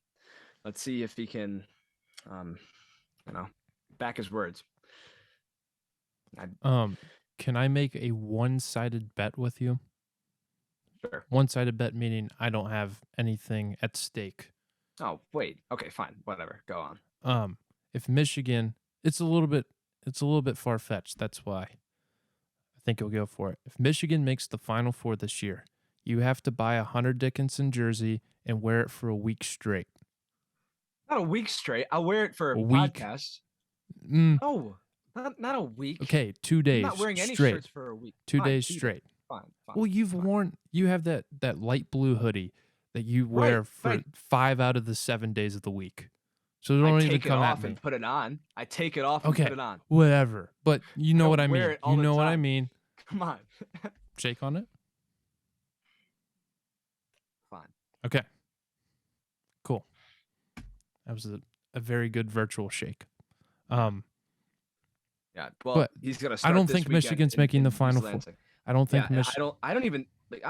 Speaker 2: Let's see if he can, back his words.
Speaker 1: Can I make a one-sided bet with you?
Speaker 2: Sure.
Speaker 1: One-sided bet meaning I don't have anything at stake.
Speaker 2: Oh, wait. Okay, fine. Whatever. Go on.
Speaker 1: If Michigan, it's a little bit far-fetched. That's why I think you'll go for it. If Michigan makes the Final Four this year, you have to buy a Hunter Dickinson jersey and wear it for a week straight.
Speaker 2: Not a week straight. I'll wear it for a podcast. No, not a week.
Speaker 1: Okay, 2 days.
Speaker 2: I'm not wearing
Speaker 1: straight.
Speaker 2: any shirts for a week.
Speaker 1: 2 days straight.
Speaker 2: Fine.
Speaker 1: Well, you have that light blue hoodie that you wear for 5 out of the 7 days of the week. So don't even come at me.
Speaker 2: I take it off and put it on. I take it off and put it on.
Speaker 1: Whatever. But you know what I mean. You know what I mean.
Speaker 2: Come on.
Speaker 1: Shake on it.
Speaker 2: Fine.
Speaker 1: Okay. Cool. That was a very good virtual shake.
Speaker 2: Yeah, well,
Speaker 1: but
Speaker 2: he's gonna start.
Speaker 1: I don't think Michigan's making the Final Four. I don't think.
Speaker 2: I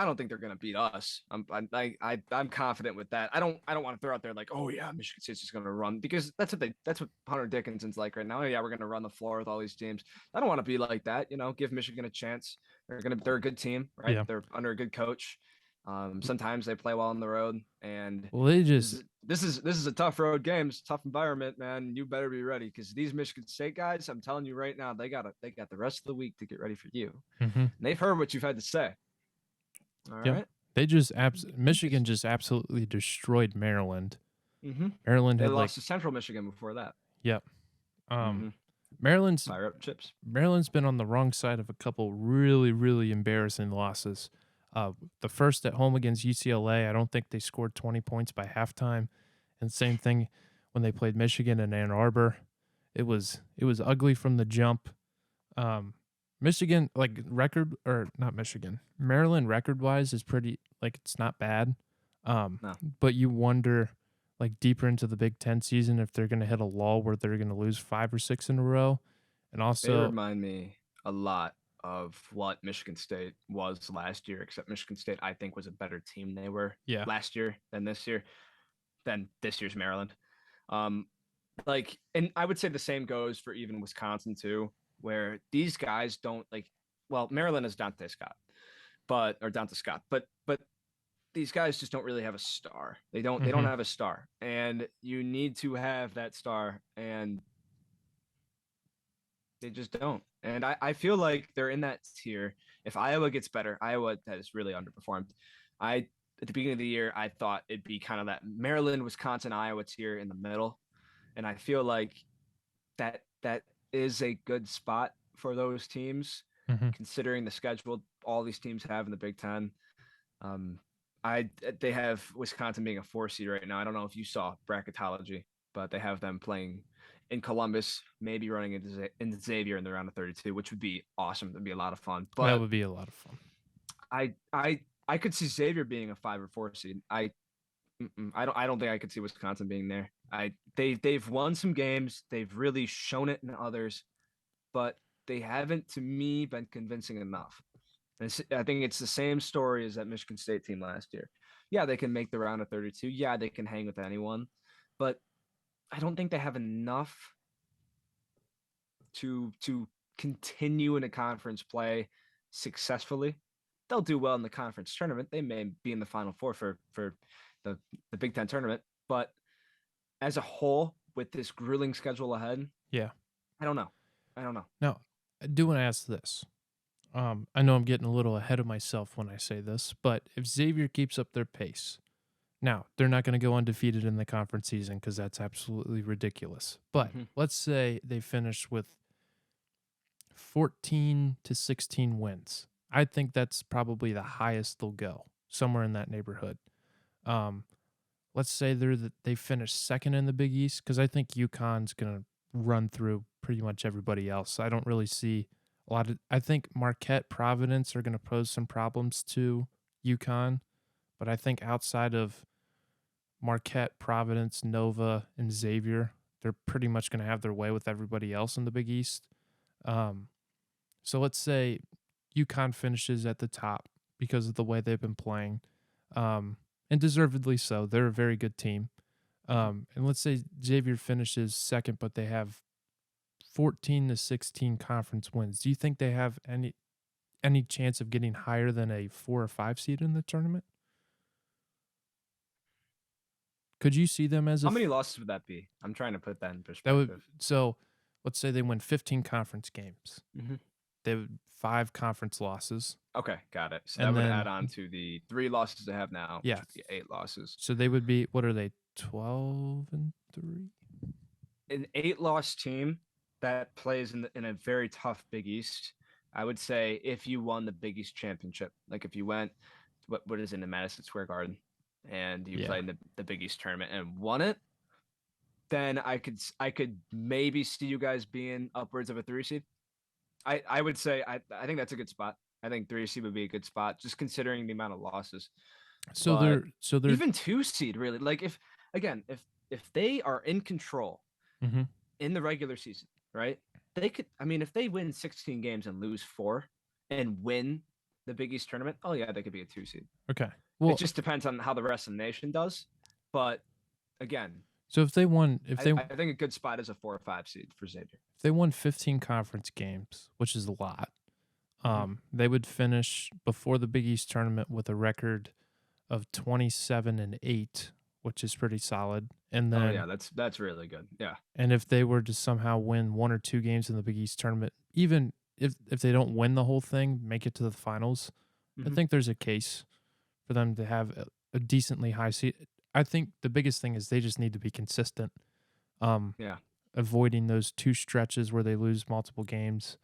Speaker 2: don't think they're gonna beat us. I'm confident with that. I don't want to throw out there like, oh yeah, Michigan State's just gonna run, because that's what Hunter Dickinson's like right now. Oh, yeah, we're gonna run the floor with all these teams. I don't want to be like that. Give Michigan a chance. They're a good team, right? Yeah. They're under a good coach. Sometimes they play well on the road, and this is a tough road game. It's a tough environment, man. You better be ready, because these Michigan State guys, I'm telling you right now, they got the rest of the week to get ready for you. And they've heard what you've had to say. All right.
Speaker 1: They Michigan just absolutely destroyed Maryland.
Speaker 2: Maryland had lost to Central Michigan before that.
Speaker 1: Yep. Maryland's
Speaker 2: fire up chips.
Speaker 1: Maryland's been on the wrong side of a couple really, really embarrassing losses. The first at home against UCLA, I don't think they scored 20 points by halftime. And same thing when they played Michigan in Ann Arbor. It was ugly from the jump. Michigan, Maryland record-wise is pretty, it's not bad.
Speaker 2: No.
Speaker 1: But you wonder, deeper into the Big Ten season, if they're going to hit a lull where they're going to lose 5 or 6 in a row. And also,
Speaker 2: they remind me a lot of what Michigan State was last year, except Michigan State, I think, was a better team they were last year than this year's Maryland. And I would say the same goes for even Wisconsin too, where these guys don't Maryland is Dante Scott, but these guys just don't really have a star. They don't have a star, and you need to have that star. And They just don't. And I feel like they're in that tier. If Iowa gets better, Iowa has really underperformed. At the beginning of the year, I thought it'd be kind of that Maryland, Wisconsin, Iowa tier in the middle. And I feel like that is a good spot for those teams,
Speaker 1: Mm-hmm.
Speaker 2: considering the schedule all these teams have in the Big Ten. Um, I they have Wisconsin being a 4 seed right now. I don't know if you saw bracketology, but they have them playing in Columbus, maybe running into Xavier in the round of 32, which would be awesome. It'd be a lot of fun.
Speaker 1: That
Speaker 2: But
Speaker 1: would be a lot of fun.
Speaker 2: I could see Xavier being a 5 or 4 seed. I don't think I could see Wisconsin being there. They've won some games. They've really shown it in others, but they haven't, to me, been convincing enough. I think it's the same story as that Michigan State team last year. Yeah, they can make the round of 32. Yeah, they can hang with anyone, but I don't think they have enough to continue in a conference play successfully. They'll do well in the conference tournament. They may be in the Final Four for the Big Ten tournament, but as a whole, with this grueling schedule ahead,
Speaker 1: Yeah.
Speaker 2: I don't know. I don't know.
Speaker 1: Now, I do want to ask this. I know I'm getting a little ahead of myself when I say this, but if Xavier keeps up their pace, now they're not going to go undefeated in the conference season because that's absolutely ridiculous. But let's say they finish with 14 to 16 wins. I think that's probably the highest they'll go, somewhere in that neighborhood. Let's say they finish second in the Big East because I think UConn's going to run through pretty much everybody else. I don't really see a lot of. I think Marquette, Providence are going to pose some problems to UConn, but I think outside of Marquette, Providence, Nova, and Xavier, they're pretty much going to have their way with everybody else in the Big East. So let's say UConn finishes at the top because of the way they've been playing, and deservedly so. They're a very good team. And let's say Xavier finishes second, but they have 14 to 16 conference wins. Do you think they have any chance of getting higher than a 4 or 5 seed in the tournament? Could you see them as
Speaker 2: how many losses would that be? I'm trying to put that in perspective.
Speaker 1: So let's say they win 15 conference games.
Speaker 2: Mm-hmm.
Speaker 1: They have 5 conference losses.
Speaker 2: Okay, got it. So
Speaker 1: And
Speaker 2: that would
Speaker 1: then-
Speaker 2: add on to the 3 losses they have now.
Speaker 1: Yeah.
Speaker 2: Which would be 8 losses.
Speaker 1: So they would be, what are they, 12-3?
Speaker 2: An 8-loss team that plays in a very tough Big East. I would say if you won the Big East championship, like if you went, what is it, in Madison Square Garden, and you played in the Big East tournament and won it, then I could maybe see you guys being upwards of a 3 seed. I would say I think that's a good spot. I think 3 seed would be a good spot, just considering the amount of losses.
Speaker 1: So
Speaker 2: But
Speaker 1: they're
Speaker 2: even 2 seed, really. Like if they are in control
Speaker 1: Mhm.
Speaker 2: in the regular season, right? They could. I mean, if they win 16 games and lose 4 and win the Big East tournament, oh yeah, they could be a 2 seed.
Speaker 1: Okay. Well,
Speaker 2: It just depends on how the rest of the nation does. But again,
Speaker 1: so if they won,
Speaker 2: I think a good spot is a 4 or 5 seed for Xavier.
Speaker 1: if they won 15 conference games, which is a lot, they would finish before the Big East tournament with a record of 27-8, which is pretty solid. And then,
Speaker 2: Oh yeah, that's really good. Yeah.
Speaker 1: and if they were to somehow win 1 or 2 games in the Big East tournament, even if they don't win the whole thing, make it to the finals, I
Speaker 2: Mhm.
Speaker 1: think there's a case for them to have a decently high seed. I think the biggest thing is they just need to be consistent.
Speaker 2: Yeah.
Speaker 1: Avoiding those 2 stretches where they lose multiple games.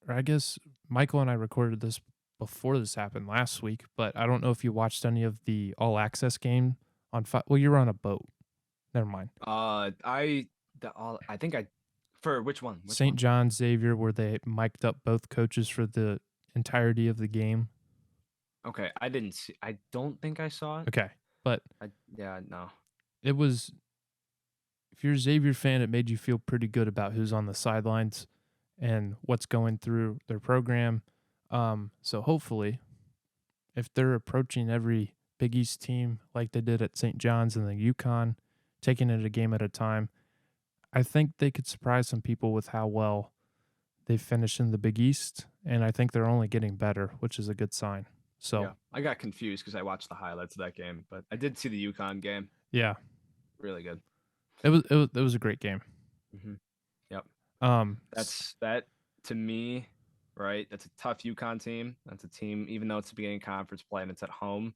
Speaker 1: I guess Michael and I recorded this before this happened last week, but I don't know if you watched any of the All Access game on. Well, you were on a boat. Never mind.
Speaker 2: I think I for which one?
Speaker 1: St. John's Xavier, where they mic'd up both coaches for the entirety of the game.
Speaker 2: Okay, I didn't see. I don't think I saw it.
Speaker 1: Okay, but
Speaker 2: No.
Speaker 1: it was. If you're a Xavier fan, it made you feel pretty good about who's on the sidelines and what's going through their program. So hopefully, if they're approaching every Big East team like they did at St. John's and the UConn, taking it a game at a time, I think they could surprise some people with how well they finish in the Big East. And I think they're only getting better, which is a good sign. So
Speaker 2: Yeah, I got confused because I watched the highlights of that game, but I did see the UConn game.
Speaker 1: yeah,
Speaker 2: Really good.
Speaker 1: it was a great game.
Speaker 2: Mm-hmm. Yep.
Speaker 1: S-
Speaker 2: That to me, right? That's a tough UConn team. That's a team, even though it's the beginning of conference play and it's at home,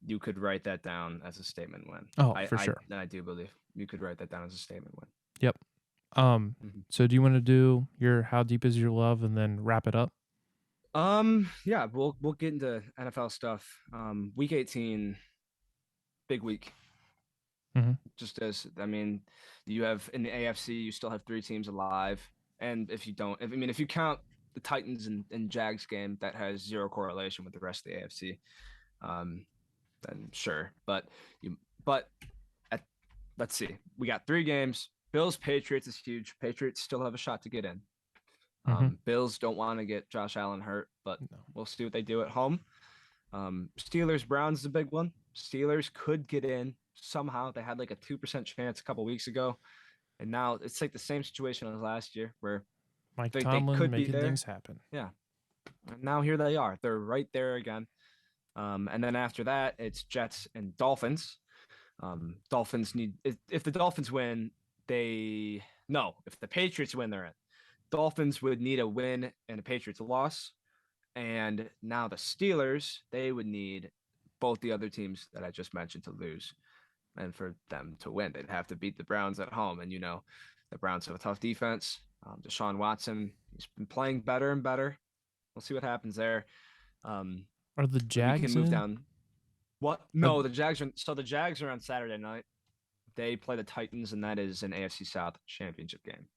Speaker 2: you could write that down as a statement win.
Speaker 1: oh, for sure.
Speaker 2: I do believe you could write that down as a statement win.
Speaker 1: Yep.
Speaker 2: Mm-hmm.
Speaker 1: So do you want to do your how deep is your love and then wrap it up?
Speaker 2: Yeah, we'll get into NFL stuff. Week 18, big week.
Speaker 1: Mm-hmm.
Speaker 2: Just as I mean, you have in the AFC, you still have 3 teams alive, and if you don't, if you count the Titans and Jags game, that has zero correlation with the rest of the AFC. Um, then sure, but at, let's see, we got 3 games. Bills Patriots is huge. Patriots still have a shot to get in.
Speaker 1: Mm-hmm.
Speaker 2: Bills don't want to get Josh Allen hurt, but
Speaker 1: No.
Speaker 2: we'll see what they do at home. Steelers Browns is a big one. Steelers could get in somehow. They had like a 2% chance a couple weeks ago, and now it's like the same situation as last year where
Speaker 1: Mike
Speaker 2: they
Speaker 1: Tomlin
Speaker 2: could be
Speaker 1: making
Speaker 2: there.
Speaker 1: things happen.
Speaker 2: Yeah, and now here they are. They're right there again. And then after that, it's Jets and Dolphins. Dolphins need if the Dolphins win, they no. If the Patriots win, they're in. Dolphins would need a win and a Patriots loss. And now the Steelers, they would need both the other teams that I just mentioned to lose. And for them to win, they'd have to beat the Browns at home. And, the Browns have a tough defense. Deshaun Watson, he's been playing better and better. We'll see what happens there.
Speaker 1: Are the
Speaker 2: We can
Speaker 1: Jags
Speaker 2: move
Speaker 1: in?
Speaker 2: down. What? No, the Jags are. So the Jags are on Saturday night. They play the Titans, and that is an AFC South championship game.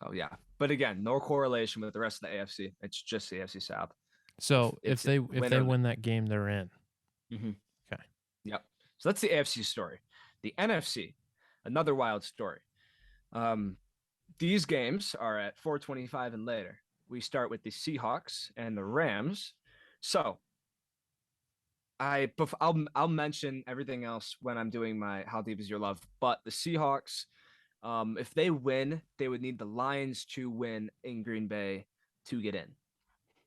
Speaker 2: So yeah, but again, no correlation with the rest of the AFC. It's just the AFC South.
Speaker 1: So if they
Speaker 2: winner,
Speaker 1: win that game, they're in.
Speaker 2: Mm-hmm.
Speaker 1: Okay.
Speaker 2: Yep. So that's the AFC story. The NFC, another wild story. These games are at 4:25 and later. We start with the Seahawks and the Rams. So I'll mention everything else when I'm doing my How Deep Is Your Love. But the Seahawks, if they win, they would need the Lions to win in Green Bay to get in.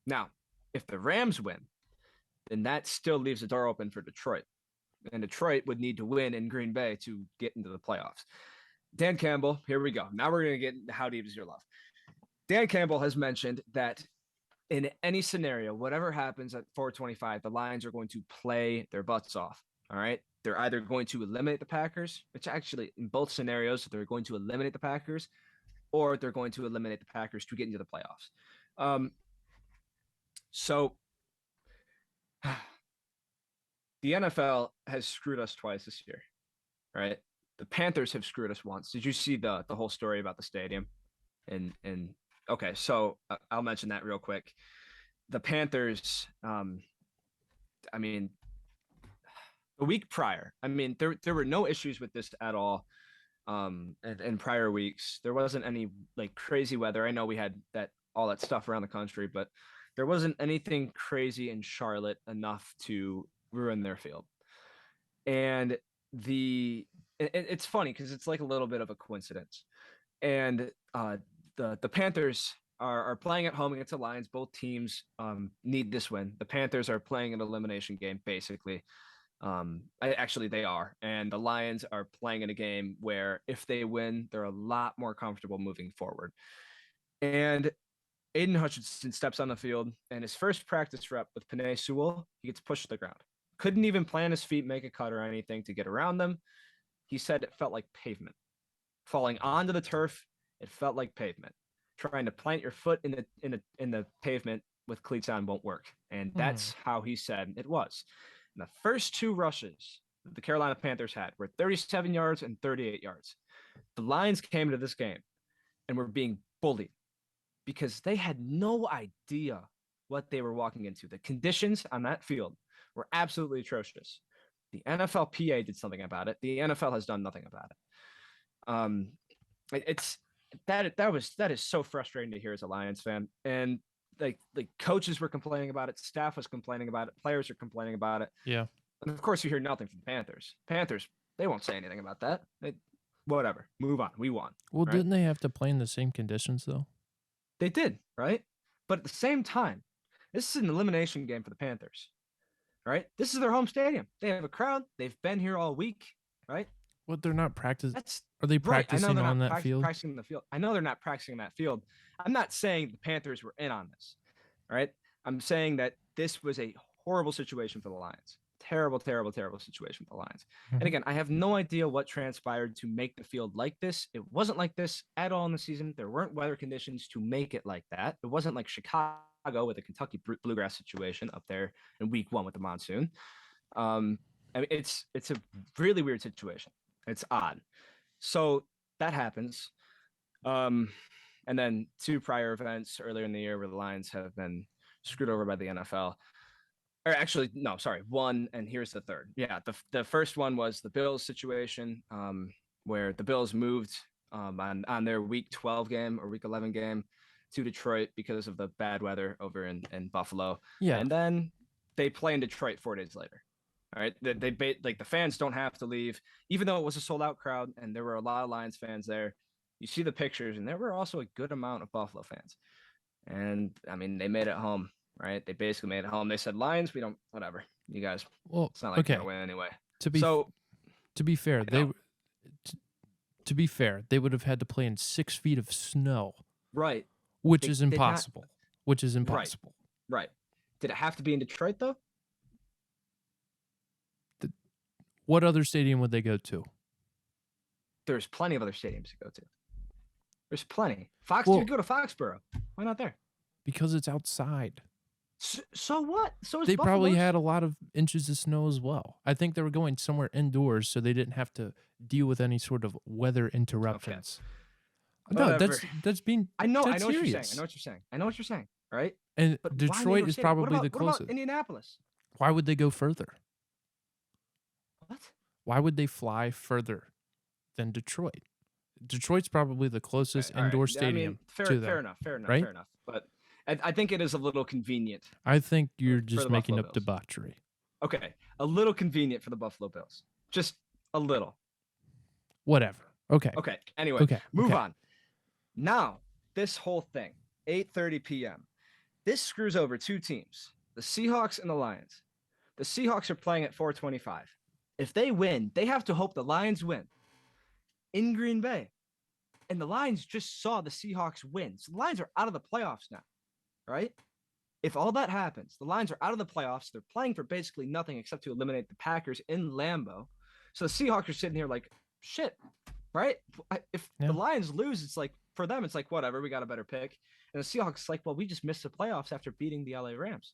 Speaker 2: Now, if the Rams win, then that still leaves the door open for Detroit. And Detroit would need to win in Green Bay to get into the playoffs. Dan Campbell, here we go. Now we're going to get into How Deep Is Your Love. Dan Campbell has mentioned that in any scenario, whatever happens at 4:25, the Lions are going to play their butts off. All right. They're either going to eliminate the Packers, which actually in both scenarios, they're going to eliminate the Packers, or they're going to eliminate the Packers to get into the playoffs. So the NFL has screwed us twice this year, right? The Panthers have screwed us once. Did you see the whole story about the stadium? And okay, so I'll mention that real quick. The Panthers, I mean, the week prior, there were no issues with this at all. In prior weeks, there wasn't any like crazy weather. I know we had all that stuff around the country, but there wasn't anything crazy in Charlotte enough to ruin their field. And it's funny because it's like a little bit of a coincidence. And the Panthers are playing at home against the Lions. Both teams need this win. The Panthers are playing an elimination game, basically. Actually, they are. And the Lions are playing in a game where if they win, they're a lot more comfortable moving forward. And Aiden Hutchinson steps on the field, and his first practice rep with Penei Sewell, he gets pushed to the ground. Couldn't even plant his feet, make a cut or anything to get around them. He said it felt like pavement. Falling onto the turf, it felt like pavement. Trying to plant your foot in the pavement with cleats on won't work. And that's how he said it was. And the first 2 rushes that the Carolina Panthers had were 37 yards and 38 yards. The Lions came into this game and were being bullied because they had no idea what they were walking into. The conditions on that field were absolutely atrocious. The NFLPA did something about it. The NFL has done nothing about it. That is so frustrating to hear as a Lions fan. And like coaches were complaining about it, staff was complaining about it, players are complaining about it.
Speaker 1: Yeah.
Speaker 2: And of course, you hear nothing from the Panthers. Panthers, they won't say anything about that. Whatever, move on. We won.
Speaker 1: Well,
Speaker 2: right?
Speaker 1: didn't they have to play in the same conditions though?
Speaker 2: They did, right? But at the same time, this is an elimination game for the Panthers, right? This is their home stadium. They have a crowd. They've been here all week, right?
Speaker 1: What, they're not practicing?
Speaker 2: That's
Speaker 1: Are they
Speaker 2: right. I know
Speaker 1: practicing
Speaker 2: they're
Speaker 1: on
Speaker 2: not
Speaker 1: that field?
Speaker 2: practicing the field. I know they're not practicing that field. I'm not saying the Panthers were in on this. All right. I'm saying that this was a horrible situation for the Lions. Terrible, terrible, terrible situation for the Lions. And again, I have no idea what transpired to make the field like this. It wasn't like this at all in the season. There weren't weather conditions to make it like that. It wasn't like Chicago with the Kentucky bluegrass situation up there in week 1 with the monsoon. I mean, it's a really weird situation. It's odd. So that happens. And then 2 prior events earlier in the year where the Lions have been screwed over by the NFL. Or actually, no, sorry, 1, and here's the third. Yeah, the first one was the Bills situation, where the Bills moved on their Week 12 game or Week 11 game to Detroit because of the bad weather over in Buffalo.
Speaker 1: Yeah.
Speaker 2: And then they play in Detroit 4 days later. All right, like the fans don't have to leave, even though it was a sold out crowd and there were a lot of Lions fans there. You see the pictures, and there were also a good amount of Buffalo fans. And I mean, they made it home, right? They basically made it home. They said, "Lions, we don't, whatever, you guys.
Speaker 1: Well,
Speaker 2: it's not like
Speaker 1: okay.
Speaker 2: we're gonna win anyway."
Speaker 1: To be fair, to be fair, they would have had to play in 6 feet of snow,
Speaker 2: right?
Speaker 1: Which is impossible. Which is impossible.
Speaker 2: Right. Did it have to be in Detroit though?
Speaker 1: What other stadium would they go to?
Speaker 2: There's plenty of other stadiums to go to. There's plenty. You go to Foxborough. Why not there?
Speaker 1: Because it's outside.
Speaker 2: So what? So
Speaker 1: they probably had a lot of inches of snow as well. I think they were going somewhere indoors, so they didn't have to deal with any sort of weather interruptions. Okay. No, that's being.
Speaker 2: I know what
Speaker 1: serious.
Speaker 2: you're saying. I know what you're saying. Right.
Speaker 1: And but Detroit is probably the closest.
Speaker 2: What about Indianapolis?
Speaker 1: Why would they go further?
Speaker 2: What?
Speaker 1: Why would they fly further than Detroit? Detroit's probably the closest indoor stadium to them.
Speaker 2: Fair enough.
Speaker 1: Right?
Speaker 2: Fair enough. But I think it is a little convenient.
Speaker 1: I think you're just making up debauchery.
Speaker 2: Okay, a little convenient for the Buffalo Bills. Just a little.
Speaker 1: Whatever. Okay.
Speaker 2: Anyway, move on. Now, this whole thing, 8:30 p.m. This screws over 2 teams, the Seahawks and the Lions. The Seahawks are playing at 4:25. If they win, they have to hope the Lions win in Green Bay. And the Lions just saw the Seahawks win. So the Lions are out of the playoffs now, right? If all that happens, the Lions are out of the playoffs. They're playing for basically nothing except to eliminate the Packers in Lambeau. So the Seahawks are sitting here like, shit, right? If the Lions lose, it's like, for them, it's like, whatever, we got a better pick. And the Seahawks like, well, we just missed the playoffs after beating the LA Rams.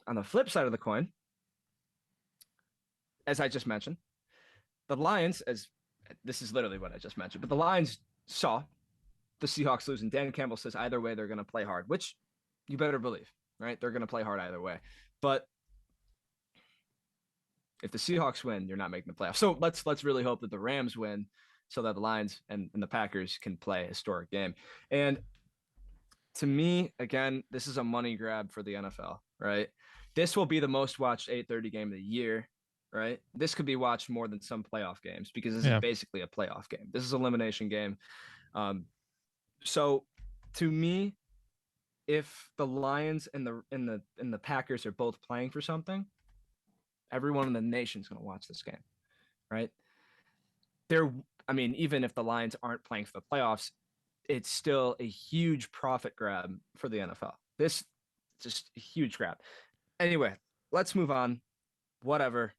Speaker 2: On the flip side of the coin, as I just mentioned, the Lions, this is literally what I just mentioned, but the Lions saw the Seahawks lose, and Dan Campbell says either way they're going to play hard, which you better believe, right? They're going to play hard either way. But if the Seahawks win, you're not making the playoffs. So let's really hope that the Rams win so that the Lions and the Packers can play a historic game. And to me, again, this is a money grab for the NFL, right? This will be the most watched 8:30 game of the year. Right. This could be watched more than some playoff games because this is basically a playoff game. This is an elimination game. So to me, if the Lions and the Packers are both playing for something, everyone in the nation is going to watch this game. Right. Even if the Lions aren't playing for the playoffs, it's still a huge profit grab for the NFL. This is just a huge grab. Anyway, let's move on. Whatever.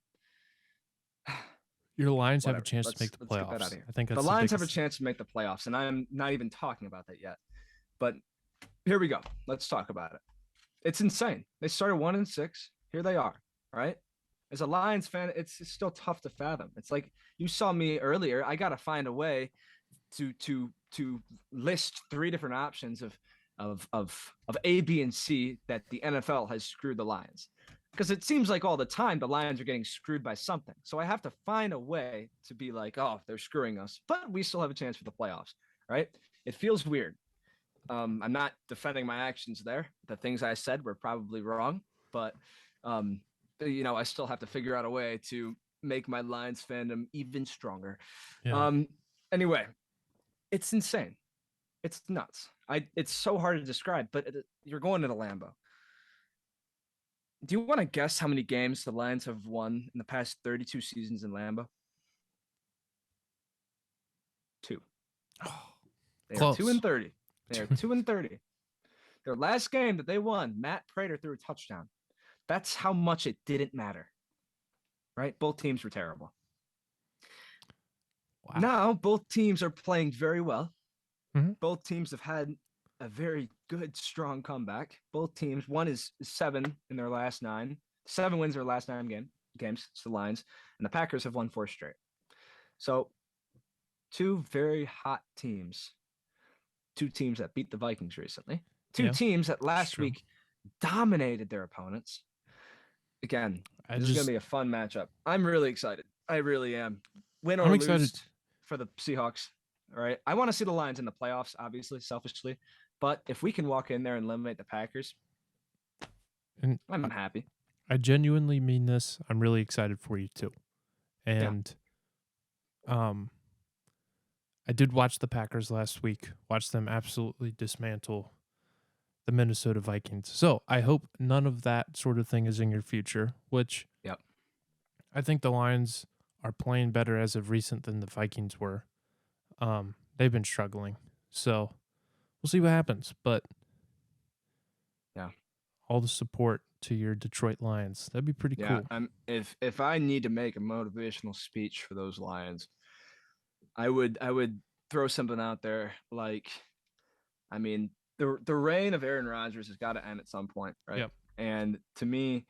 Speaker 1: Your Lions have a chance to make the playoffs. I think that's
Speaker 2: the Lions have a chance to make the playoffs, and I'm not even talking about that yet. But here we go. Let's talk about it. It's insane. They started 1-6. Here they are. Right? As a Lions fan, it's still tough to fathom. It's like you saw me earlier. I got to find a way to list 3 different options of A, B, and C that the NFL has screwed the Lions. Because it seems like all the time the Lions are getting screwed by something. So I have to find a way to be like, oh, they're screwing us, but we still have a chance for the playoffs, right? It feels weird. I'm not defending my actions there. The things I said were probably wrong, but, I still have to figure out a way to make my Lions fandom even stronger. Yeah. Anyway, it's insane. It's nuts. It's so hard to describe, but you're going to the Lambeau. Do you want to guess how many games the Lions have won in the past 32 seasons in Lambeau? They are
Speaker 1: Close.
Speaker 2: 2-30. They are 2-30. Their last game that they won, Matt Prater threw a touchdown. That's how much it didn't matter. Right? Both teams were terrible.
Speaker 1: Wow.
Speaker 2: Now, both teams are playing very well.
Speaker 1: Mm-hmm.
Speaker 2: Both teams have had a very good, strong comeback. Both teams, one is 7 in their last 9. 7 wins their last 9 games. It's the Lions. And the Packers have won 4 straight. So, 2 very hot teams. 2 teams that beat the Vikings recently. 2 teams that last week dominated their opponents. Again, this is going to be a fun matchup. I'm really excited. I really am. Win or lose for the Seahawks. All right. I want to see the Lions in the playoffs, obviously, selfishly. But if we can walk in there and eliminate the Packers, I'm happy.
Speaker 1: I genuinely mean this. I'm really excited for you too. And I did watch the Packers last week, watch them absolutely dismantle the Minnesota Vikings. So I hope none of that sort of thing is in your future, which I think the Lions are playing better as of recent than the Vikings were. They've been struggling. So we'll see what happens. But all the support to your Detroit Lions. That'd be pretty cool.
Speaker 2: If I need to make a motivational speech for those Lions, I would throw something out there like, I mean, the reign of Aaron Rodgers has got to end at some point, right?
Speaker 1: Yep.
Speaker 2: And to me,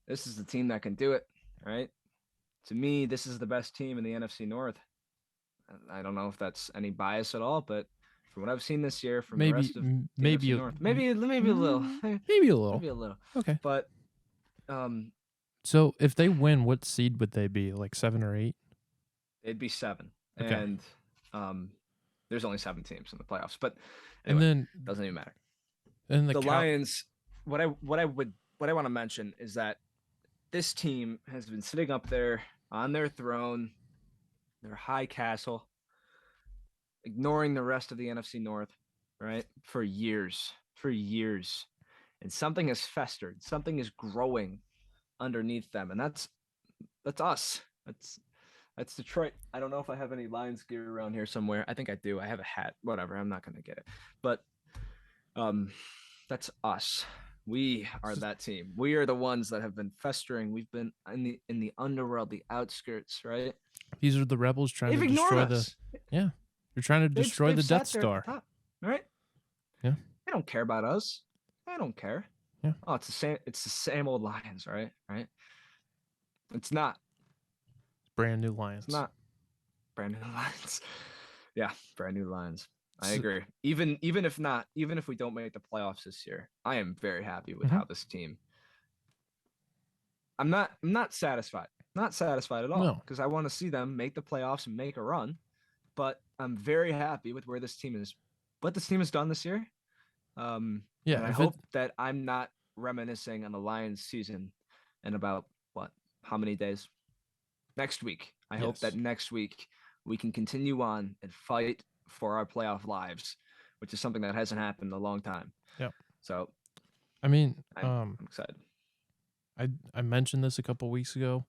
Speaker 2: this is the team that can do it, right? To me, this is the best team in the NFC North. I don't know if that's any bias at all, but from what I've seen this year, from the rest of the NFC North, maybe a little,
Speaker 1: maybe a little. Okay.
Speaker 2: But
Speaker 1: so if they win, what seed would they be? Like 7 or 8?
Speaker 2: They'd be 7. Okay. And there's only 7 teams in the playoffs, but
Speaker 1: anyway, and then
Speaker 2: doesn't even matter.
Speaker 1: And
Speaker 2: the Lions, what I want to mention is that this team has been sitting up there on their throne, their high castle, ignoring the rest of the NFC North, right? For years. And something has festered. Something is growing underneath them. And that's us. That's Detroit. I don't know if I have any Lions gear around here somewhere. I think I do. I have a hat. Whatever. I'm not going to get it. But that's us. We are that team. We are the ones that have been festering. We've been in the underworld, the outskirts, right?
Speaker 1: These are the rebels trying to destroy us. You're trying to destroy the Death Star.
Speaker 2: Top, right?
Speaker 1: Yeah.
Speaker 2: They don't care about us. I don't care.
Speaker 1: Yeah.
Speaker 2: Oh, it's the same old Lions, right? Right? It's not.
Speaker 1: Brand new Lions.
Speaker 2: It's not. Brand new Lions. Yeah, brand new Lions. I agree. Even if we don't make the playoffs this year, I am very happy with how this team. I'm not satisfied. Not satisfied at all, because I want to see them make the playoffs and make a run. But I'm very happy with where this team is, what this team has done this year. And I hope that I'm not reminiscing on the Lions season in about how many days? Next week. I hope that next week we can continue on and fight for our playoff lives, which is something that hasn't happened in a long time.
Speaker 1: Yeah.
Speaker 2: So,
Speaker 1: I mean,
Speaker 2: I'm excited.
Speaker 1: I mentioned this a couple weeks ago.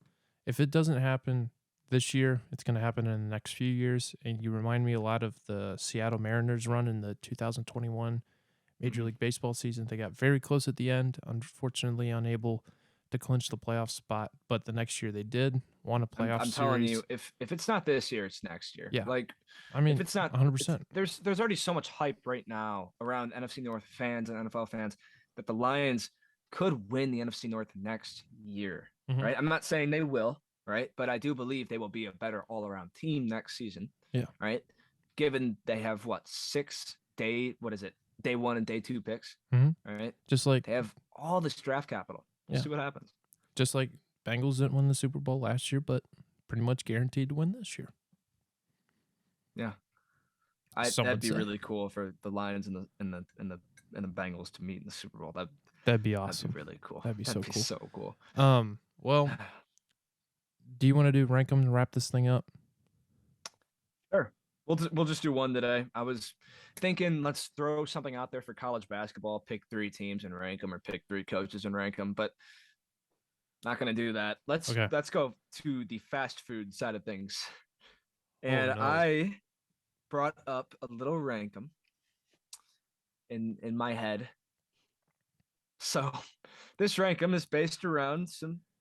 Speaker 1: If it doesn't happen this year, it's going to happen in the next few years. And you remind me a lot of the Seattle Mariners run in the 2021 Major League Baseball season. They got very close at the end, unfortunately unable to clinch the playoff spot. But the next year they did, won a playoff series.
Speaker 2: I'm telling you, if it's not this year, it's next year.
Speaker 1: Yeah.
Speaker 2: Like,
Speaker 1: I mean,
Speaker 2: if it's not
Speaker 1: 100%.
Speaker 2: There's already so much hype right now around NFC North fans and NFL fans that the Lions could win the NFC North next year, right? I'm not saying they will, right? But I do believe they will be a better all-around team next season.
Speaker 1: Yeah.
Speaker 2: Right? Given they have day 1 and day 2 picks. Right?
Speaker 1: Just like
Speaker 2: they have all this draft capital. We'll see what happens.
Speaker 1: Just like Bengals didn't win the Super Bowl last year, but pretty much guaranteed to win this year.
Speaker 2: Yeah. That'd be really cool for the Lions and the Bengals to meet in the Super Bowl.
Speaker 1: That'd be awesome.
Speaker 2: That'd be really cool.
Speaker 1: That'd be so
Speaker 2: cool.
Speaker 1: Well, do you want to do rank them and wrap this thing up?
Speaker 2: Sure. We'll just do one today. I was thinking let's throw something out there for college basketball, pick 3 teams and rank them, or pick 3 coaches and rank them, but not going to do that. Let's go to the fast food side of things. And brought up a little rankum in my head. So this rankum is based around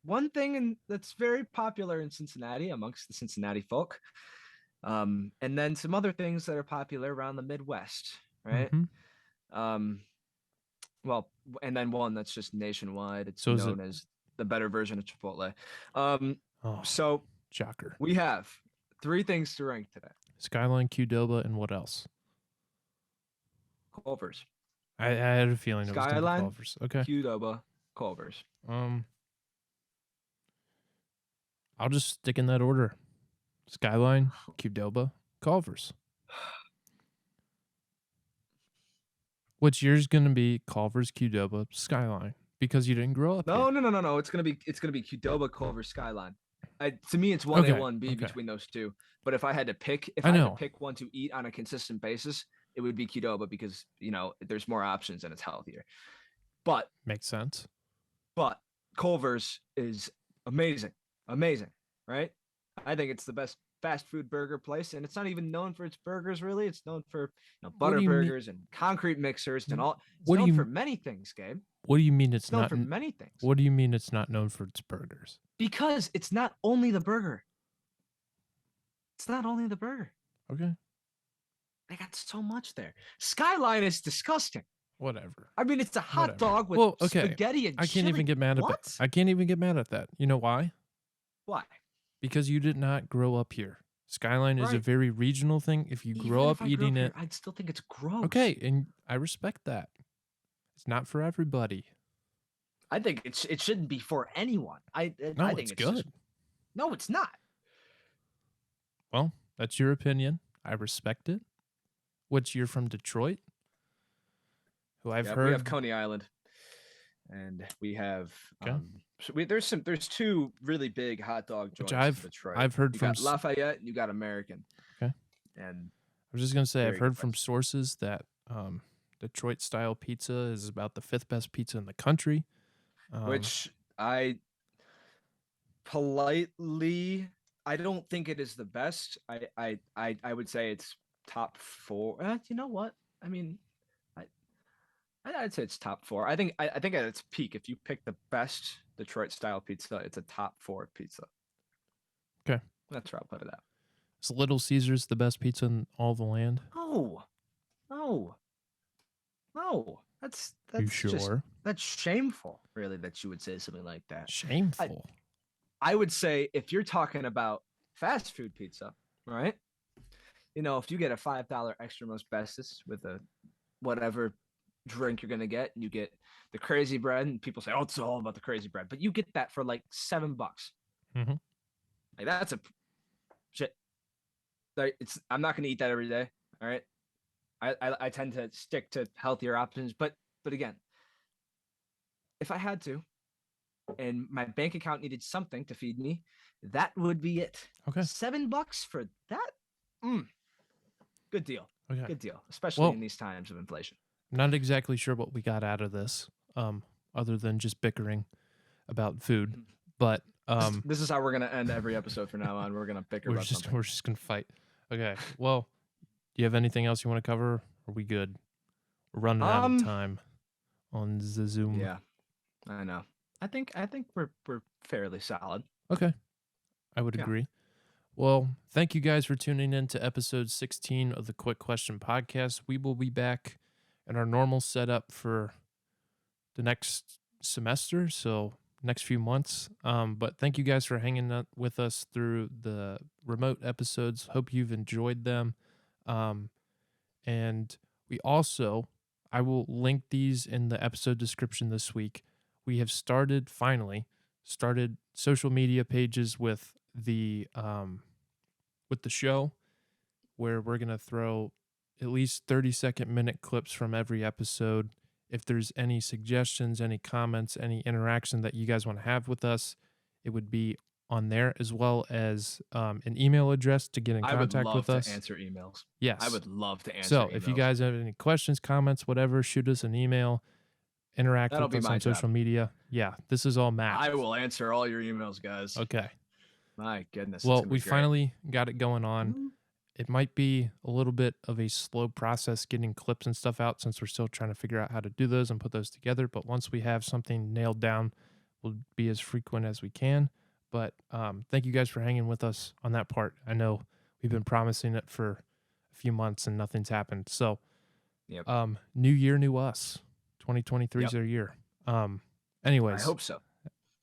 Speaker 2: one thing that's very popular in Cincinnati amongst the Cincinnati folk. And then some other things that are popular around the Midwest, right? Well, and then one that's just nationwide. It's known as the better version of Chipotle. So
Speaker 1: shocker.
Speaker 2: We have 3 things to rank today.
Speaker 1: Skyline, Qdoba, and what else?
Speaker 2: Culver's.
Speaker 1: I had a feeling
Speaker 2: Skyline,
Speaker 1: it was going to be Culver's. Okay.
Speaker 2: Qdoba, Culver's.
Speaker 1: I'll just stick in that order. Skyline, Qdoba, Culver's. Which yours going to be Culver's, Qdoba, Skyline because you didn't grow up
Speaker 2: No.
Speaker 1: here.
Speaker 2: No. It's gonna be Qdoba, Culver's, Skyline. To me, it's 1A, 1B between those two. But if I had to pick, I had to pick one to eat on a consistent basis, it would be Qdoba because there's more options and it's healthier. But
Speaker 1: makes sense.
Speaker 2: But Culver's is amazing, right? I think it's the best fast food burger place, and it's not even known for its burgers. Really, it's known for butter burgers and concrete mixers and all. It's known for many things, Gabe.
Speaker 1: What do you mean it's
Speaker 2: known
Speaker 1: not
Speaker 2: for many things?
Speaker 1: What do you mean it's not known for its burgers?
Speaker 2: Because it's not only the burger. It's not only the burger.
Speaker 1: Okay.
Speaker 2: They got so much there. Skyline is disgusting.
Speaker 1: Whatever.
Speaker 2: I mean, it's a hot dog with spaghetti and
Speaker 1: I can't even get mad at that. I can't even get mad at that. You know why?
Speaker 2: Why?
Speaker 1: Because you did not grow up here. Skyline is a very regional thing. If you grow up eating it,
Speaker 2: I'd still think it's gross.
Speaker 1: Okay, and I respect that. It's not for everybody.
Speaker 2: I think it shouldn't be for anyone. I think
Speaker 1: it's good.
Speaker 2: No, it's not.
Speaker 1: Well, that's your opinion. I respect it. Which you're from Detroit? Who I've heard.
Speaker 2: We have Coney Island, and we have there's 2 really big hot dog joints in Detroit.
Speaker 1: I've heard from
Speaker 2: Lafayette and you got American.
Speaker 1: Okay.
Speaker 2: And
Speaker 1: I was just gonna say I've heard from sources that Detroit style pizza is about the 5th best pizza in the country.
Speaker 2: Which I politely, I don't think it is the best. I would say it's top 4. You know what? I mean, I'd say it's top 4. I think at its peak, if you pick the best Detroit style pizza, it's a top 4 pizza.
Speaker 1: Okay,
Speaker 2: that's where I'll put it at.
Speaker 1: Is Little Caesars the best pizza in all the land?
Speaker 2: No. That's
Speaker 1: you sure?
Speaker 2: That's shameful, really, that you would say something like that.
Speaker 1: Shameful.
Speaker 2: I would say if you're talking about fast food pizza, right? If you get a $5 extra most bestest with a whatever drink you're gonna get, and you get the crazy bread, and people say, "Oh, it's all about the crazy bread," but you get that for like $7.
Speaker 1: Mm-hmm.
Speaker 2: Like that's a shit. Like I'm not gonna eat that every day. All right. I tend to stick to healthier options, but again, if I had to, and my bank account needed something to feed me, that would be it.
Speaker 1: Okay.
Speaker 2: $7 for that? Good deal.
Speaker 1: Okay.
Speaker 2: Good deal, especially in these times of inflation.
Speaker 1: Not exactly sure what we got out of this, other than just bickering about food. But
Speaker 2: this is how we're gonna end every episode from now on. We're gonna bicker about something.
Speaker 1: We're just gonna fight. Okay. Well, do you have anything else you want to cover? Are we good? We're running out of time on the Zoom.
Speaker 2: Yeah, I know. I think we're fairly solid.
Speaker 1: Okay, I would agree. Well, thank you guys for tuning in to episode 16 of the Quick Question Podcast. We will be back in our normal setup for the next semester, so next few months. But thank you guys for hanging out with us through the remote episodes. Hope you've enjoyed them. And we also, I will link these in the episode description this week. We have finally started social media pages with the show, where we're going to throw at least 30-second minute clips from every episode. If there's any suggestions, any comments, any interaction that you guys want to have with us, it would be on there, as well as an email address to get in contact with us.
Speaker 2: I would love to answer emails.
Speaker 1: Yes.
Speaker 2: I would love to answer
Speaker 1: So
Speaker 2: emails.
Speaker 1: if you guys have any questions, comments, whatever, shoot us an email, interact with us on social media. Yeah, this is all Matt.
Speaker 2: I will answer all your emails, guys.
Speaker 1: Okay.
Speaker 2: My goodness.
Speaker 1: Well, we finally got it going on. It might be a little bit of a slow process getting clips and stuff out since we're still trying to figure out how to do those and put those together. But once we have something nailed down, we'll be as frequent as we can. But thank you guys for hanging with us on that part. I know we've been promising it for a few months and nothing's happened. So, new year, new us. 2023 is our year. Anyways,
Speaker 2: I hope so.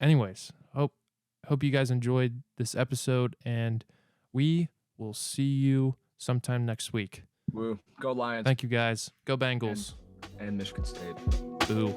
Speaker 1: Anyways, hope you guys enjoyed this episode, and we will see you sometime next week.
Speaker 2: Woo. Go Lions.
Speaker 1: Thank you guys. Go Bengals.
Speaker 2: And Michigan State.
Speaker 1: Boo.